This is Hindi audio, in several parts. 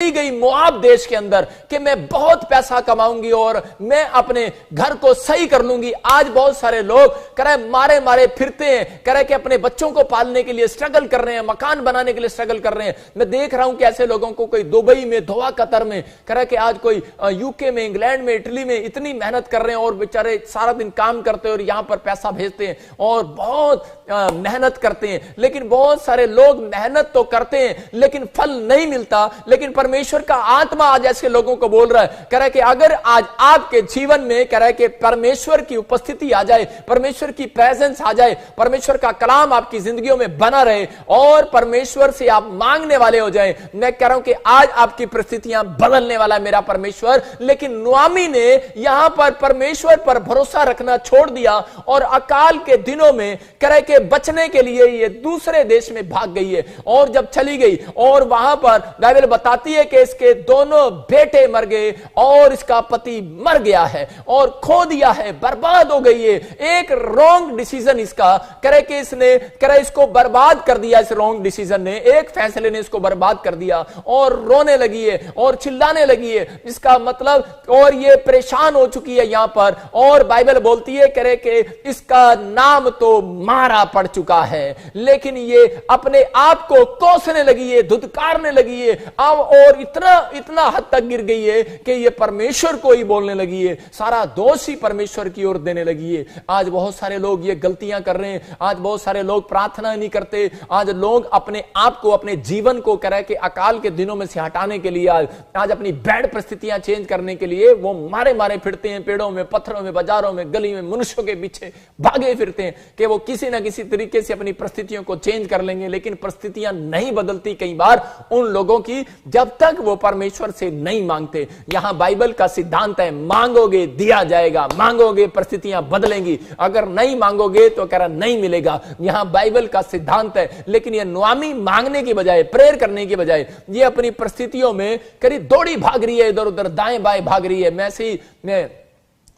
गई मोआब देश के अंदर कि मैं बहुत पैसा कमाऊंगी और मैं अपने घर को सही कर लूंगी। आज बहुत सारे लोग कह रहे मारे मारे फिरते हैं, कह रहे कि अपने बच्चों को पालने के लिए स्ट्रगल कर रहे हैं, मकान बनाने के लिए स्ट्रगल कर रहे हैं। मैं देख रहा हूं कि ऐसे लोगों को कोई दुबई में, दोहा कतर में, कह रहे कि आज कोई यूके में, इंग्लैंड में, इटली में इतनी मेहनत कर रहे हैं और बेचारे सारा दिन काम करते हैं और यहां पर पैसा भेजते हैं और बहुत मेहनत करते हैं। लेकिन बहुत सारे लोग मेहनत तो करते हैं लेकिन फल नहीं मिलता। लेकिन परमेश्वर का आत्मा आज ऐसे लोगों को बोल रहा है, कह रहा है कि अगर आज आपके जीवन में कह रहा है कि परमेश्वर की उपस्थिति आ जाए, परमेश्वर की प्रेजेंस आ जाए, परमेश्वर का कलाम आपकी जिंदगियों में बना रहे और परमेश्वर से आप मांगने वाले हो जाए, मैं कह रहा हूं कि आज आपकी परिस्थितियां बदलने वाला है मेरा परमेश्वर। लेकिन नुआमी ने यहां पर परमेश्वर पर भरोसा रखना छोड़ दिया और अकाल के दिनों में कह रहे कि बचने के लिए ये दूसरे देश में भाग गई है। और जब चली गई और वहां पर बाइबल बताती है कि इसके दोनों बेटे मर गए और इसका पति मर गया है और खो दिया है, बर्बाद हो गई है। एक रॉन्ग डिसीजन इसका करे कि इसने करे इसको बर्बाद कर दिया। इस रॉन्ग डिसीजन ने, एक फैसले ने इसको बर्बाद कर दिया और रोने लगी है और चिल्लाने लगी है। इसका मतलब और ये परेशान हो चुकी है यहां पर। और बाइबल बोलती है करे कि इसका नाम तो मारा पड़ चुका है, लेकिन ये अपने आप को कोसने लगी है, धुतकारने लगी है और इतना हद तक गिर गई है कि ये परमेश्वर को ही बोलने लगी है, सारा दोष ही परमेश्वर की ओर देने लगी है। आज बहुत सारे लोग ये गलतियां कर रहे हैं। आज बहुत सारे लोग प्रार्थना नहीं करते। आज लोग अपने आप को, अपने जीवन को कह रहे कि अकाल के दिनों में से हटाने के लिए, आज अपनी बैड परिस्थितियां चेंज करने के लिए वो मारे मारे फिरते हैं, पेड़ों में, पत्थरों में, बाजारों में, गली में, मनुष्यों के पीछे भागे फिरते हैं कि वो किसी ना किसी तरीके से अपनी परिस्थितियों को चेंज कर लेंगे। लेकिन परिस्थितियां नहीं बदलती कई बार उन लोगों की जब तक वो परमेश्वर से नहीं मांगते। यहां बाइबल का सिद्धांत है, मांगोगे दिया जाएगा, मांगोगे परिस्थितियां बदलेंगी, अगर नहीं मांगोगे तो कह रहा नहीं मिलेगा। यहां बाइबल का सिद्धांत है। लेकिन ये नुआमी मांगने की बजाय, प्रेयर करने की बजाय ये अपनी परिस्थितियों में करीब दौड़ी भाग रही है, इधर उधर दाएं बाएं भाग रही है। मैं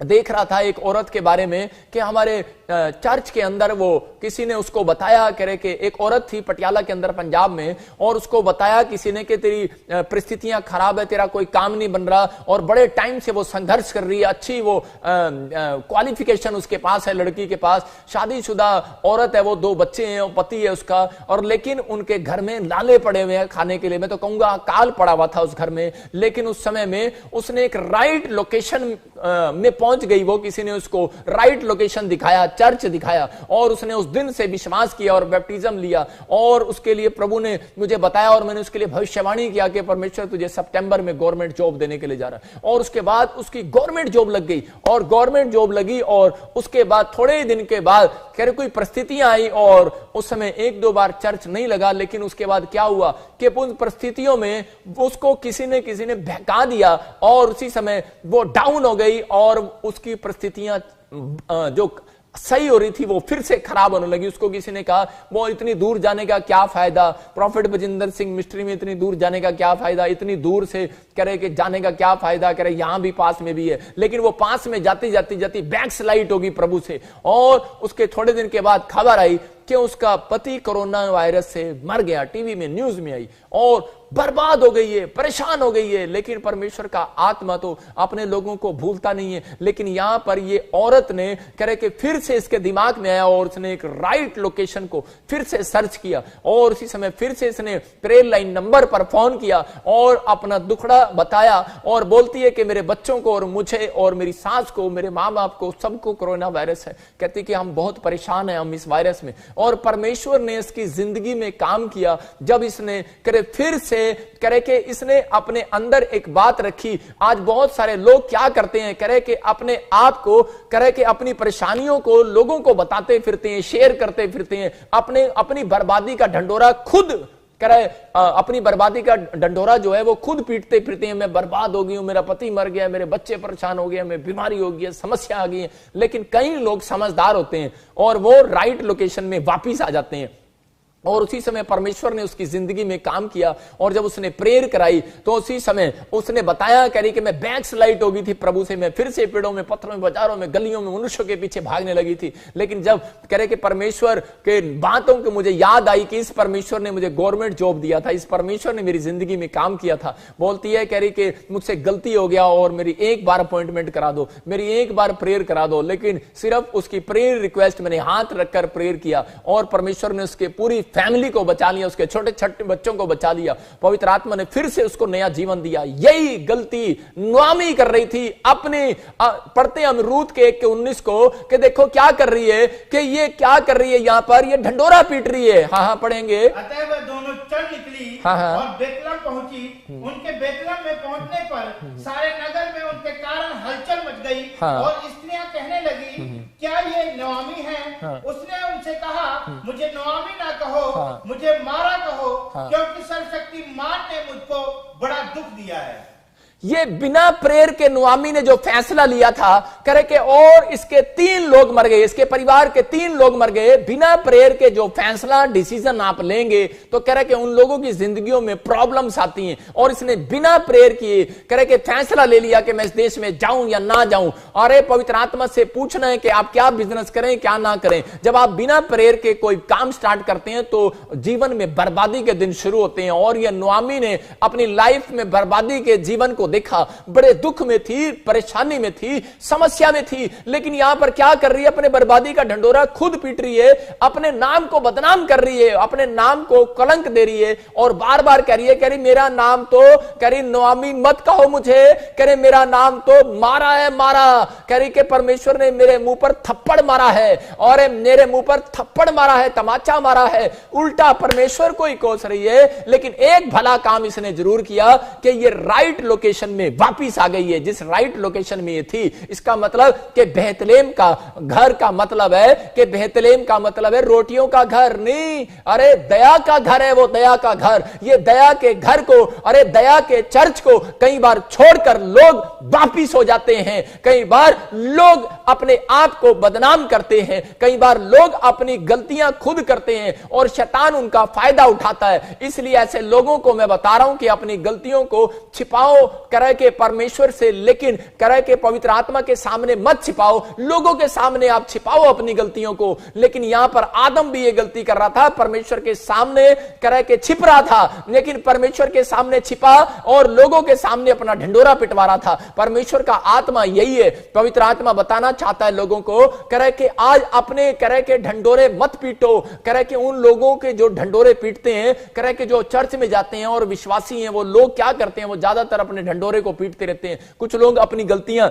देख रहा था एक औरत के बारे में कि हमारे चर्च के अंदर वो किसी ने उसको बताया, कह रहे कि एक औरत थी पटियाला के अंदर पंजाब में, और उसको बताया किसी ने कि तेरी परिस्थितियां खराब है, तेरा कोई काम नहीं बन रहा और बड़े टाइम से वो संघर्ष कर रही है। अच्छी वो क्वालिफिकेशन उसके पास है, लड़की के पास, शादीशुदा औरत है, वो 2 बच्चे हैं, पति है उसका, और लेकिन उनके घर में लाले पड़े हुए हैं खाने के लिए। मैं तो कहूंगा अकाल पड़ा हुआ था उस घर में। लेकिन उस समय में उसने एक राइट लोकेशन में पहुंच गई। वो किसी ने उसको राइट लोकेशन दिखाया, चर्च दिखाया, और उसने उस दिन से विश्वास किया और बैप्टिज्म लिया। और उसके लिए प्रभु ने मुझे बताया और मैंने उसके लिए भविष्यवाणी किया कि परमेश्वर तुझे सितंबर में गवर्नमेंट जॉब देने के लिए जा रहा है। और उसके बाद उसकी गवर्नमेंट जॉब लग गई और गवर्नमेंट जॉब लगी। और उसके बाद थोड़े दिन के बाद कह कोई परिस्थितियां आई और उस समय 1-2 बार चर्च नहीं लगा। लेकिन उसके बाद क्या हुआ कि उन परिस्थितियों में उसको किसी ने बहका दिया और उसी समय वो डाउन हो गई और उसकी परिस्थितियां जो सही हो रही थी वो फिर से खराब होने लगी। उसको किसी ने कहा वो इतनी दूर जाने का क्या फायदा, प्रोफेट बजिंदर सिंह मिस्ट्री में इतनी दूर जाने का क्या फायदा, इतनी दूर से कह रहे कि जाने का क्या फायदा, कह रहे यहां भी पास में भी है। लेकिन वो पास में जाती जाती बैक स्लाइड होगी प्रभु से। और उसके थोड़े दिन के बाद खबर आई कि उसका पति कोरोना वायरस से मर गया, टीवी में न्यूज में आई और बर्बाद हो गई है, परेशान हो गई है। लेकिन परमेश्वर का आत्मा तो अपने लोगों को भूलता नहीं है। लेकिन यहां पर ये औरत ने कह रहे कि फिर से इसके दिमाग में आया और उसने एक राइट लोकेशन को फिर से सर्च किया और उसी समय फिर से इसने प्रेयर लाइन नंबर पर फोन किया और अपना दुखड़ा बताया और बोलती है कि मेरे बच्चों को और मुझे और मेरी सास को, मेरे माँ बाप को, सबको कोरोना वायरस है। कहती कि हम बहुत परेशान हैं हम इस वायरस में। और परमेश्वर ने इसकी जिंदगी में काम किया जब इसने करे फिर से करे कि इसने अपने अंदर एक बात रखी। आज बहुत सारे लोग क्या करते हैं, करे कि अपने आप को करे कि अपनी परेशानियों को लोगों को बताते फिरते हैं, शेयर करते फिरते हैं, अपनी बर्बादी का ढंडोरा खुद करे, अपनी बर्बादी का डंडोरा जो है वो खुद पीटते फिरते हैं। मैं बर्बाद हो गई हूं, मेरा पति मर गया, मेरे बच्चे परेशान हो गए, मैं बीमारी हो गई है, समस्या आ गई है। लेकिन कई लोग समझदार होते हैं और वो राइट लोकेशन में वापिस आ जाते हैं। और उसी समय परमेश्वर ने उसकी जिंदगी में काम किया। और जब उसने प्रेयर कराई तो उसी समय उसने बताया कह रही कि मैं बैक स्लाइड हो गई थी प्रभु से, मैं फिर से पेड़ों में, पत्थरों में, बाजारों में, गलियों में मनुष्यों के पीछे भागने लगी थी। लेकिन जब कह रहे कि परमेश्वर के बातों को मुझे याद आई कि इस परमेश्वर ने मुझे गवर्नमेंट जॉब दिया था, इस परमेश्वर ने मेरी जिंदगी में काम किया था। बोलती है कह रही कि मुझसे गलती हो गया और मेरी एक बार अपॉइंटमेंट करा दो, मेरी एक बार प्रेयर करा दो। लेकिन सिर्फ उसकी प्रेयर रिक्वेस्ट मैंने हाथ रखकर प्रेयर किया और परमेश्वर ने उसके पूरी फैमिली को बचा लिया, उसके छोटे छोटे बच्चों को बचा लिया। पवित्र आत्मा ने फिर से उसको नया जीवन दिया। यही गलती नोआमी कर रही थी अपने पढ़ते हम रूत के 1:19 को कि देखो क्या कर रही है, कि ये क्या कर रही है, यहां पर ये ढंडोरा पीट रही है। हाँ पढ़ेंगे। अतः वह दोनों चल निकली और बेतलम पहुंची। उनके बेतलम में पहुंचने पर सारे नगर में उनके कारण हलचल मच गई और स्त्रियां कहने लगी क्या ये नोआमी है? उसने उनसे कहा मुझे नोआमी ना कहो, मुझे मारा कहो, क्योंकि सर्वशक्तिमान ने मुझको बड़ा दुख दिया है। ये बिना प्रेयर के नोआमी ने जो फैसला लिया था करे के, और इसके 3 लोग मर गए, इसके परिवार के 3 लोग मर गए। बिना प्रेयर के जो फैसला डिसीजन आप लेंगे तो करे के उन लोगों की जिंदगियों में प्रॉब्लम्स आती हैं। और इसने बिना प्रेयर किए करे के फैसला ले लिया कि मैं इस देश में जाऊं या ना जाऊं। और पवित्र आत्मा से पूछना है कि आप क्या बिजनेस करें क्या ना करें। जब आप बिना प्रेयर के कोई काम स्टार्ट करते हैं तो जीवन में बर्बादी के दिन शुरू होते हैं। और यह नोआमी ने अपनी लाइफ में बर्बादी के जीवन को देखा, बड़े दुख में थी, परेशानी में थी, समस्या में थी। लेकिन यहां पर क्या कर रही है, अपने बर्बादी का ढंडोरा खुद पीट रही है, अपने नाम को बदनाम कर रही है, अपने नाम को कलंक दे रही है। और बार बार कह रही मेरा नाम तो कह रही नोआमी मत कहो मुझे, कह रही मेरा नाम तो मारा है, मारा। कह रही कि परमेश्वर ने मेरे मुंह पर थप्पड़ मारा है, और मेरे मुंह पर थप्पड़ मारा है, तमाचा मारा है। उल्टा परमेश्वर को ही कोस रही है। लेकिन एक भला काम इसने जरूर किया कि ये राइट लोकेशन में वापिस आ गई है, जिस राइट लोकेशन में ये थी। इसका मतलब कि बेतलेहम का घर का मतलब है कि बेतलेहम का मतलब है रोटियों का घर नहीं, अरे दया का घर है वो, दया का घर। ये दया के घर को, अरे दया के चर्च को कई बार छोड़कर लोग वापिस हो जाते हैं। कई बार लोग अपने आप को बदनाम करते हैं, कई बार लोग अपनी गलतियां खुद करते हैं और शैतान उनका फायदा उठाता है। इसलिए ऐसे लोगों को मैं बता रहा हूं कि अपनी गलतियों को छिपाओ करे के परमेश्वर से, लेकिन करे के पवित्र आत्मा के सामने मत छिपाओ। लोगों के सामने आप छिपाओ अपनी गलतियों को। लेकिन यहां पर आदम भी ये गलती कर रहा था, परमेश्वर के सामने करे के छिप रहा था, लेकिन परमेश्वर के सामने छिपा और लोगों के सामने अपना ढंडोरा पिटवा रहा था। परमेश्वर का आत्मा यही है, पवित्र आत्मा बताना चाहता है लोगों को, करे के आज अपने करे के ढंडोरे मत पीटो। करे के उन लोगों के जो ढंडोरे पीटते हैं, करे के जो चर्च में जाते हैं और विश्वासी हैं, वो लोग क्या करते हैं, वो ज्यादातर अपने ढंडोरे को पीटते रहते हैं। कुछ लोग अपनी गलतियां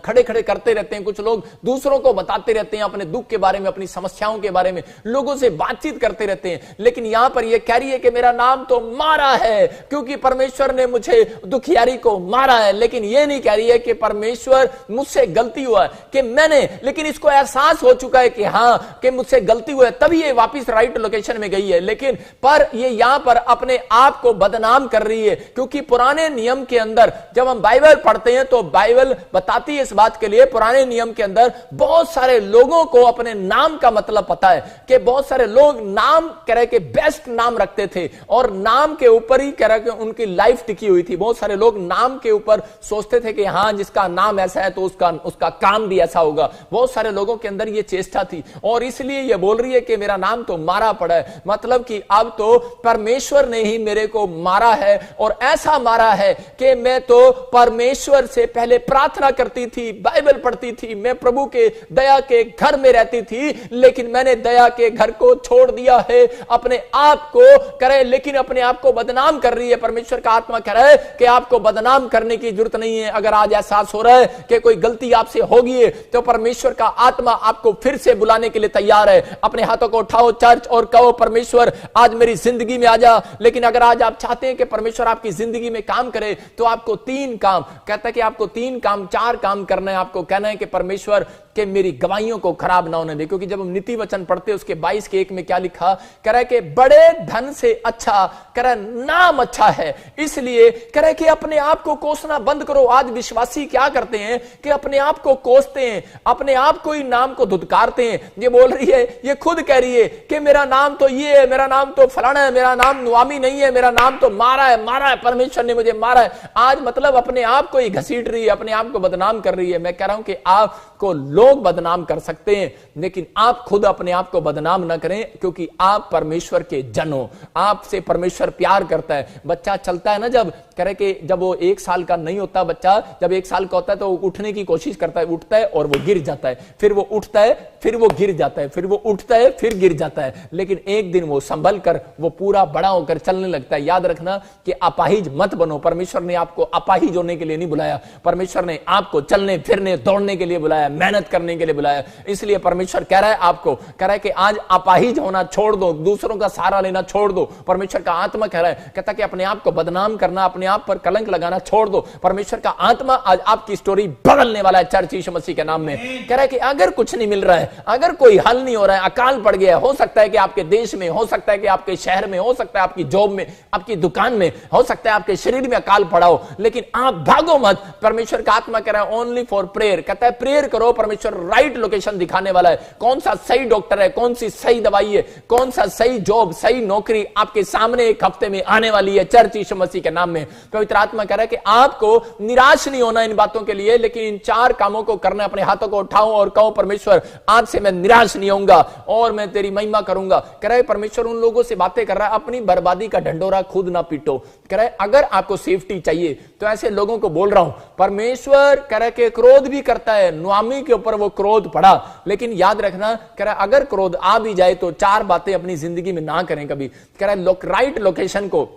खड़े खड़े करते रहते हैं, कुछ लोग दूसरों को बताते रहते हैं अपने दुख के बारे में, अपनी समस्याओं के बारे में, लोगों से बातचीत करते रहते हैं। लेकिन यहां पर यह कह रही है कि मेरा नाम तो मारा है क्योंकि परमेश्वर ने मुझे दुखियारी को मारा है। लेकिन यह नहीं कह रही है कि परमेश्वर मुझसे गलती हुआ है कि मैंने, लेकिन इसको एहसास हो चुका है कि हां कि मुझसे गलती हुआ है, तभी ये वापिस राइट लोकेशन में गई है। लेकिन पर ये यहां पर अपने आप को बदनाम कर रही है, क्योंकि पुराने नियम के अंदर जब हम बाइबल पढ़ते हैं तो बाइबल बताती इस बात के लिए, पुराने नियम के अंदर बहुत सारे लोगों को अपने नाम का मतलब पता है कि बहुत सारे लोग नाम कह के बेस्ट नाम रखते थे और नाम के ऊपर ही कह के उनकी लाइफ टिकी हुई थी। बहुत सारे लोग नाम के ऊपर सोचते थे कि हां जिसका नाम ऐसा है तो उसका काम भी ऐसा होगा। बहुत सारे लोगों के अंदर यह चेष्टा थी और इसलिए यह बोल रही है कि मेरा नाम तो मारा पड़ा है, मतलब कि अब तो परमेश्वर ने ही मेरे को मारा है। और ऐसा मारा है कि मैं तो परमेश्वर से पहले प्रार्थना करती थी, बाइबल पढ़ती थी, मैं प्रभु के दया के घर में रहती थी, लेकिन मैंने दया के घर को छोड़ दिया है, अपने आप को करे, लेकिन अपने आप को बदनाम कर रही है। परमेश्वर का आत्मा कह रहा है कि आपको बदनाम करने की जरूरत नहीं है। अगर आज एहसास हो रहा है कि कोई गलती आपसे होगी है तो परमेश्वर का आत्मा आपको फिर से बुलाने के लिए तैयार है। अपने हाथों को उठाओ चर्च और कहो परमेश्वर आज मेरी जिंदगी में आ जा। लेकिन अगर आज आप चाहते हैं कि परमेश्वर आपकी जिंदगी में काम करे तो आपको 3 काम, कहता है कि आपको 3 काम 4 काम करना है, आपको कहना है कि परमेश्वर के मेरी गवाहियों को खराब ना होने दे। क्योंकि जब हम नीति वचन पढ़ते हैं उसके 22 के 1 में क्या लिखा, कह रहा है कि बड़े धन से अच्छा कह रहा नाम अच्छा है, इसलिए कह रहा है कि अपने आप को कोसना बंद करो। आज विश्वासी क्या करते हैं कि अपने आप को कोसते हैं, अपने आप को ही नाम को धुतकारते हैं। ये बोल रही है, ये खुद कह रही है कि मेरा नाम तो ये है, मेरा नाम तो फलाना है, मेरा नाम नुआमी नहीं है, मेरा नाम तो मारा है, परमेश्वर ने मुझे मारा है। आज मतलब अपने आप को ही घसीट रही है, अपने आप को बदनाम कर रही है। मैं कह रहा हूं कि आपको लोग बदनाम कर सकते हैं, लेकिन आप खुद अपने आप को बदनाम ना करें, क्योंकि आप परमेश्वर के जन हो, आपसे परमेश्वर प्यार करता है। बच्चा चलता है ना, जब कह रहे कि जब वो 1 साल का नहीं होता बच्चा, जब 1 साल का होता है तो उठने की कोशिश करता है, उठता है और वो गिर जाता है, फिर वो उठता है, फिर वो गिर जाता है, फिर वो उठता है, फिर गिर जाता है, लेकिन एक दिन वो संभल कर वो पूरा बड़ा होकर चलने लगता है। याद रखना कि अपाहिज मत बनो। परमेश्वर ने आपको अपाहिज होने के लिए नहीं बुलाया, परमेश्वर ने आपको चलने फिरने दौड़ने के लिए बुलाया, मेहनत करने के लिए बुलाया। इसलिए परमेश्वर कह रहा है, आपको कह रहा है कि आज अपाहिज होना छोड़ दो, दूसरों का सहारा लेना छोड़ दो। परमेश्वर का आत्मा कह रहा है, कहता कि अपने आप को बदनाम करना, अपने आप पर कलंक लगाना छोड़ दो। परमेश्वर का आत्मा आज आपकी स्टोरी बदलने वाला है चर्च यीशु मसीह के नाम में। कह रहा है कि अगर कुछ नहीं मिल रहा है, अगर कोई हल नहीं हो रहा है, अकाल पड़ गया, हो सकता है कि आपके देश में, हो सकता है कि आपके शहर में, हो सकता है आपकी जॉब में, आपकी दुकान में, हो सकता है आपके शरीर में अकाल पड़ा हो, लेकिन आप भागो मत। परमेश्वर का आत्मा कह रहा है ओनली फॉर प्रेयर, कहता है प्रेयर करो। परमेश्वर राइट लोकेशन दिखाने वाला है, कौन सा सही डॉक्टर है, कौन सी सही दवाई है, कौन सा सही जॉब, सही नौकरी आपके सामने एक हफ्ते में आने वाली है चर्च यीशु मसीह के नाम में। पवित्र आत्मा कह रहा है कि आपको निराश नहीं होना इन बातों के लिए, लेकिन इन 4 कामों को करना। अपने हाथों को उठाओ और कहो, परमेश्वर आज से मैं निराश नहीं होऊंगा और मैं तेरी महिमा करूंगा। कह रहा है परमेश्वर उन लोगों से बातें कर रहा है, अपनी बर्बादी का ढंडोरा खुद ना पीटो। कह रहा है अगर आपको सेफ्टी चाहिए तो ऐसे लोगों को बोल रहा हूं, परमेश्वर कह रहा है कि क्रोध भी करता है। नुआमी के ऊपर वो क्रोध पड़ा, लेकिन याद रखना, कह रहा है अगर क्रोध आ भी जाए तो 4 बातें अपनी जिंदगी में ना करें कभी। कह रहा है राइट लोकेशन को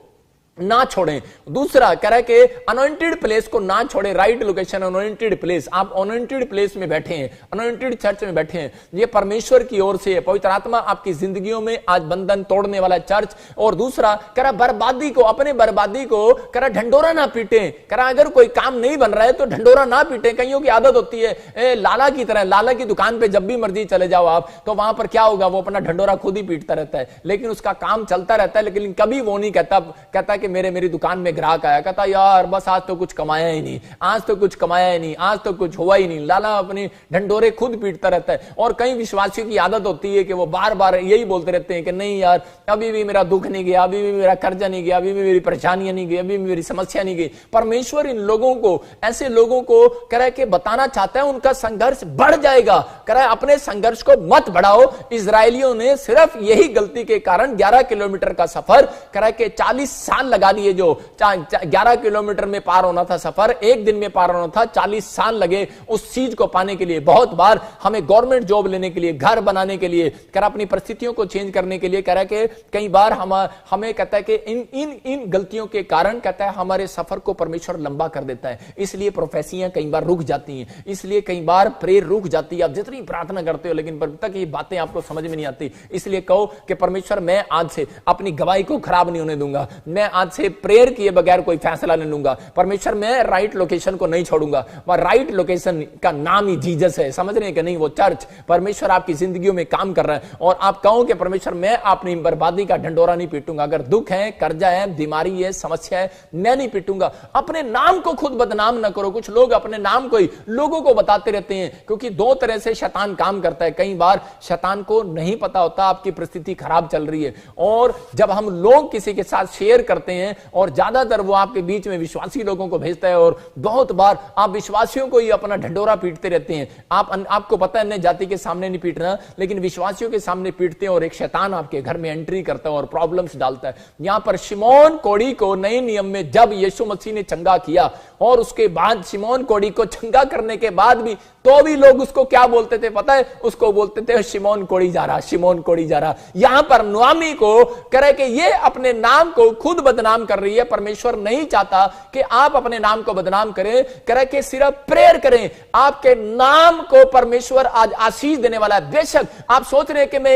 ना छोड़ें। दूसरा कह रहा है कि अनॉइंटेड प्लेस को ना छोड़ें, राइट लोकेशन अनॉइंटेड प्लेस। आप अनॉइंटेड प्लेस में बैठे हैं, अनॉइंटेड चर्च में बैठे हैं, ये परमेश्वर की ओर से है। पवित्र आत्मा आपकी जिंदगियों में आज बंधन तोड़ने वाला चर्च। और दूसरा कह रहा बर्बादी को, अपने बर्बादी को कह रहा ढंडोरा ना पीटे। कह रहा अगर कोई काम नहीं बन रहा है तो ढंडोरा ना पीटे। कईयों की आदत होती है लाला की तरह, लाला की दुकान पे जब भी मर्जी चले जाओ आप, तो वहां पर क्या होगा, वो अपना ढंडोरा खुद ही पीटता रहता है, लेकिन उसका काम चलता रहता है, लेकिन कभी वो नहीं कहता कि मेरी दुकान में ग्राहक आया, कहता यार बस आज तो कुछ कमाया ही नहीं, आज तो कुछ कमाया ही नहीं, आज तो कुछ हुआ ही नहीं। लाला अपनी ढंडोरे खुद पीटता रहता है। और कई विश्वासियों की आदत होती है कि वो बार बार यही बोलते रहते हैं कि नहीं यार अभी भी मेरा दुख नहीं गया, अभी भी मेरा कर्जा नहीं गया, अभी भी मेरी परेशानियां नहीं गई, अभी भी मेरी समस्या नहीं गई। परमेश्वर इन लोगों को, ऐसे लोगों को कह रहा है कि बताना चाहता है उनका संघर्ष बढ़ जाएगा। कह रहा है अपने संघर्ष को मत बढ़ाओ। इजरायलियों ने सिर्फ यही गलती के कारण 11 किलोमीटर का सफर, कह रहा है कि 40 साल लगा दिए। जो 11 किलोमीटर में पार होना था सफर, एक दिन में पार होना था, 40 साल लगे उस चीज को पाने के लिए। बहुत बार हमें गवर्नमेंट जॉब लेने के लिए, घर बनाने के लिए, कह रहा अपनी परिस्थितियों को चेंज करने के लिए, कह रहा है कि कई बार हमें कहता है कि इन गलतियों के कारण कहता है हमारे सफर को परमेश्वर लंबा कर देता है। इसलिए प्रोफेसियां कई बार रुक जाती हैं, इसलिए कई बार प्रेयर रुक जाती है। आप जितनी प्रार्थना करते हो लेकिन तब तक ये बातें आपको समझ में नहीं आती। इसलिए कहो कि परमेश्वर मैं आज से अपनी गवाही को खराब नहीं होने दूंगा, मैं आज से प्रेयर किए बगैर कोई फैसला नहीं लूंगा। परमेश्वर मैं राइट लोकेशन को नहीं छोड़ूंगा। वह राइट लोकेशन का नाम ही जीसस है। समझ रहे हैं कि नहीं? वो चर्च, परमेश्वर आपकी जिंदगियों में काम कर रहा है। और आप कहो कि परमेश्वर मैं अपनी बर्बादी का ढंडोरा नहीं पीटूंगा। अगर दुख है, कर्जा है, बीमारी है, समस्या है, मैं नहीं पीटूंगा। अपने नाम को खुद बदनाम ना करो। कुछ लोग अपने नाम को ही लोगों को बताते रहते हैं, क्योंकि 2 तरह से शैतान काम करता है। कई बार शैतान को नहीं पता होता आपकी परिस्थिति खराब चल रही है, और जब हम लोग किसी के साथ शेयर करते हैं, और ज्यादातर वो आपके बीच में विश्वासी लोगों को भेजता है, और बहुत बार आप विश्वासियों को ही अपना ढंडोरा पीटते रहते हैं। आपको पता है अन्य जाति के सामने नहीं पीटना, लेकिन विश्वासियों के सामने पीटते हैं, और एक शैतान आपके घर में एंट्री करता है और प्रॉब्लम्स डालता है। यहां पर शिमोन कोढ़ी को नए नियम में जब यीशु मसीह ने चंगा किया, और उसके बाद शिमोन कोढ़ी को चंगा करने के बाद भी तो भी लोग उसको क्या बोलते थे पता है? उसको बोलते थे शिमोन कोड़ी जा रहा, शिमोन कोड़ी जा रहा। यहां पर नुआमी को करे कि ये अपने नाम को खुद बदनाम कर रही है। परमेश्वर नहीं चाहता कि आप अपने नाम को बदनाम करें, करे कि सिर्फ प्रेयर करें। आपके नाम को परमेश्वर आज आशीष देने वाला है। बेशक आप सोच रहे हैं कि मैं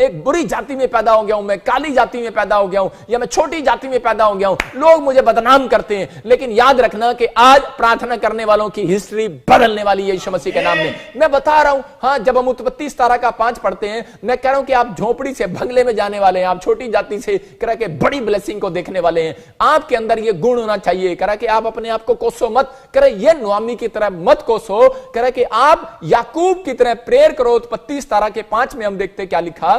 एक बुरी जाति में पैदा हो गया हूं, मैं काली जाति में पैदा हो गया हूं, या मैं छोटी जाति में पैदा हो गया हूं, लोग मुझे बदनाम करते हैं, लेकिन याद रखना कि आज प्रार्थना करने वालों की हिस्ट्री बदलने वाली है यीशु मसीह के नाम में। मैं बता रहा हूं, हां, जब हम उत्पत्ति 17:5 पढ़ते हैं, मैं कह रहा हूं कि आप झोपड़ी से बंगले में जाने वाले हैं, आप छोटी जाति से करा के बड़ी ब्लेसिंग को देखने वाले हैं। आपके अंदर यह गुण होना चाहिए करा कि आप अपने आप को कोसो मत, करे ये नुआमी की तरह मत कोसो, करे कि आप याकूब की तरह प्रेयर करो। उत्पत्ति 17:5 में हम देखते क्या लिखा,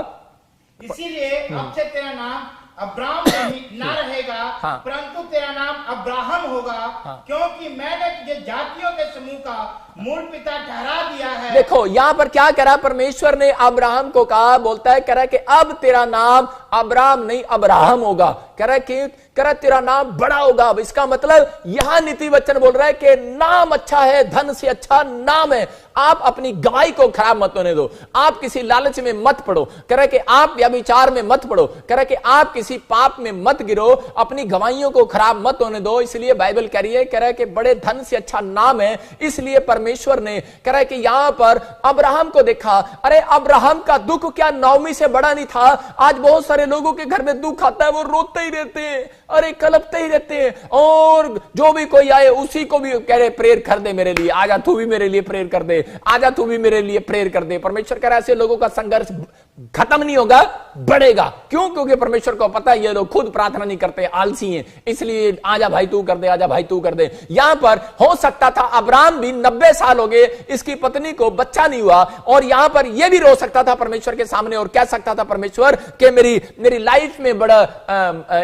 इसीलिए अब से तेरा नाम अब्राम नहीं ना रहेगा, हाँ। परंतु तेरा नाम अब्राहम होगा, हाँ। क्योंकि मैंने तुझे जातियों के समूह का मूल पिता ठहरा दिया है। देखो यहां पर क्या करा परमेश्वर ने अब्राहम को कहा, बोलता है कह रहा कि अब तेरा नाम अब्राहम नहीं अब्राहम होगा, कह रहा कि तेरा नाम बड़ा होगा। अब इसका मतलब यहां नीति वचन बोल रहा है कि नाम अच्छा है, धन से अच्छा नाम है। आप अपनी गवाही को खराब मत होने दो, आप किसी लालच में मत पड़ो, कह रहा कि आप व्यभिचार में मत पड़ो, कह रहा कि आप किसी पाप में मत गिरो, अपनी गवाहियों को खराब मत होने दो। इसलिए बाइबल कह रही है, कह रहा है कि बड़े धन से अच्छा नाम है। इसलिए परमेश्वर ने कह रहा है कि यहां पर अब्राहम को देखा। अरे अब्राहम का दुख क्या नाओमी से बड़ा नहीं था? आज बहुत सारे लोगों के घर में दुख आता है, वो रोते ही रहते हैं, अरे कलपते ही रहते हैं, और जो भी कोई आए उसी को भी कह रहे प्रेयर कर दे मेरे लिए, आजा तू भी मेरे लिए प्रेयर कर दे, आजा तू भी मेरे लिए प्रेयर कर दे। परमेश्वर कह रहा है ऐसे लोगों का संघर्ष खत्म नहीं होगा, बढ़ेगा। क्यों? क्योंकि परमेश्वर को पता है ये लोग खुद प्रार्थना नहीं करते, आलसी हैं, इसलिए आजा भाई तू कर दे, आजा भाई तू कर दे। यहां पर हो सकता था अब्राहम भी 90 साल हो गए, इसकी पत्नी को बच्चा नहीं हुआ, और यहां पर यह भी रो सकता था परमेश्वर के सामने और कह सकता था परमेश्वर कि मेरी लाइफ में बड़ा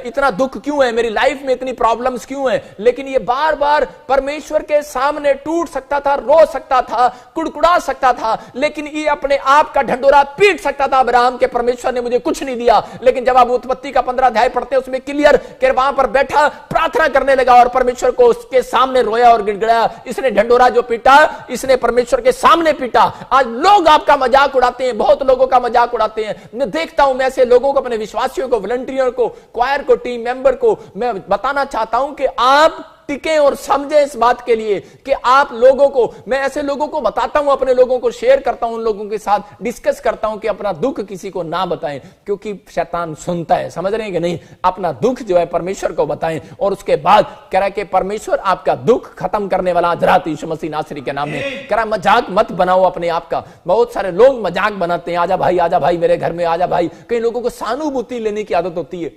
इतना दुख क्यों है, मेरी लाइफ में इतनी प्रॉब्लम्स क्यों है। लेकिन ये बार बार परमेश्वर के सामने टूट सकता था, रो सकता था, कुड़कुड़ा सकता था, लेकिन ये अपने आप का ढंडोरा पीट सकता था अब्राहम के परमेश्वर ने मुझे कुछ नहीं दिया। लेकिन जब आप उत्पत्ति का 15 अध्याय पढ़ते हैं उसमें क्लियर कि वहां पर बैठा प्रार्थना करने लगा और परमेश्वर को उसके सामने रोया और गिड़गिड़ाया। इसने ढंडोरा जो पीटा, इसने परमेश्वर के सामने पीटा। आज लोग आपका मजाक उड़ाते हैं, बहुत लोगों का मजाक उड़ाते हैं। मैं देखता हूं, मैं ऐसे लोगों को, अपने विश्वासियों को, वॉलंटियर को, क्वायर को, टीम मेंबर को मैं बताना चाहता हूं कि आप टिके और समझे इस बात के लिए कि आप लोगों को, मैं ऐसे लोगों को बताता हूं, अपने लोगों को शेयर करता हूं, उन लोगों के साथ डिस्कस करता हूं कि अपना दुख किसी को ना बताएं, क्योंकि शैतान सुनता है। समझ रहे हैं कि नहीं? अपना दुख जो है परमेश्वर को बताएं, और उसके बाद कह रहा है कि परमेश्वर आपका दुख खत्म करने वाला आज रात यीशु मसीह नासरी के नाम में। कह रहा मजाक मत बनाओ अपने आप का। बहुत सारे लोग मजाक बनाते हैं, आजा भाई मेरे घर में आजा भाई। कई लोगों को सहानुभूति लेने की आदत होती है।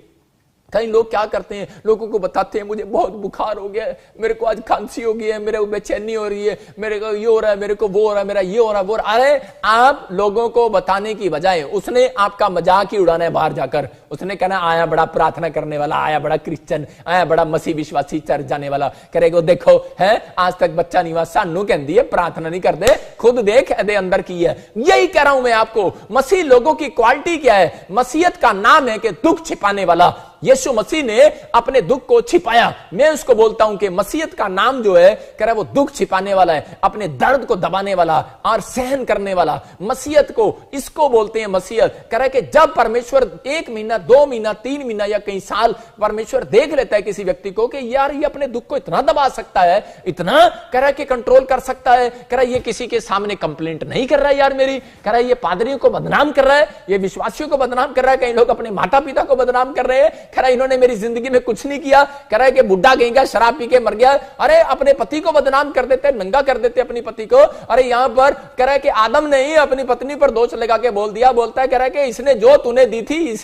कई लोग क्या करते हैं, लोगों को बताते हैं मुझे बहुत बुखार हो गया है, मेरे को आज खांसी हो गई है, मेरे को बेचैनी हो रही है, मेरे को ये हो रहा है, मेरे को वो हो रहा है, मेरा ये हो रहा है, वो। अरे आप लोगों को बताने की बजाय उसने आपका मजाक ही उड़ाना है बाहर जाकर। उसने कहना आया बड़ा प्रार्थना करने वाला, आया बड़ा क्रिश्चियन, आया बड़ा मसीह विश्वासी, चर्च जाने वाला। करेगा देखो है आज तक बच्चा नहीं हुआ, सानू कहती है प्रार्थना नहीं करते, खुद देख एदे अंदर की है। यही कह रहा हूं मैं आपको, मसीह लोगों की क्वालिटी क्या है? मसीहत का नाम है कि दुख छिपाने वाला। यीशु मसीह ने अपने दुख को छिपाया। मैं उसको बोलता हूं कि मसीहत का नाम जो है, कह रहा है वो दुख छिपाने वाला है, अपने दर्द को दबाने वाला और सहन करने वाला। मसीहत को इसको बोलते हैं मसीहत। कह रहा है कि जब परमेश्वर 1 महीना, 2 महीना, 3 महीना या कई साल परमेश्वर देख लेता है किसी व्यक्ति को कि यार ये अपने दुख को इतना दबा सकता है, इतना कह रहा है कि कंट्रोल कर सकता है, कह रहा है ये किसी के सामने कंप्लेंट नहीं कर रहा है यार मेरी, कह रहा है ये पादरियों को बदनाम कर रहा है, ये विश्वासियों को बदनाम कर रहा है, कई लोग अपने माता पिता को बदनाम कर रहे हैं, कह रहा है इन्होंने मेरी जिंदगी में कुछ नहीं किया, कह रहा है कि बुढ़ा कहीं का शराब पी के मर गया। अरे अपने पति को बदनाम कर देते, नंगा कर देते अपनी पति को। अरे यहां पर कह रहा है कि आदम ने ही अपनी पत्नी पर दोष लगा के बोल दिया, बोलता है कह रहा है कि इसने जो तूने दी थी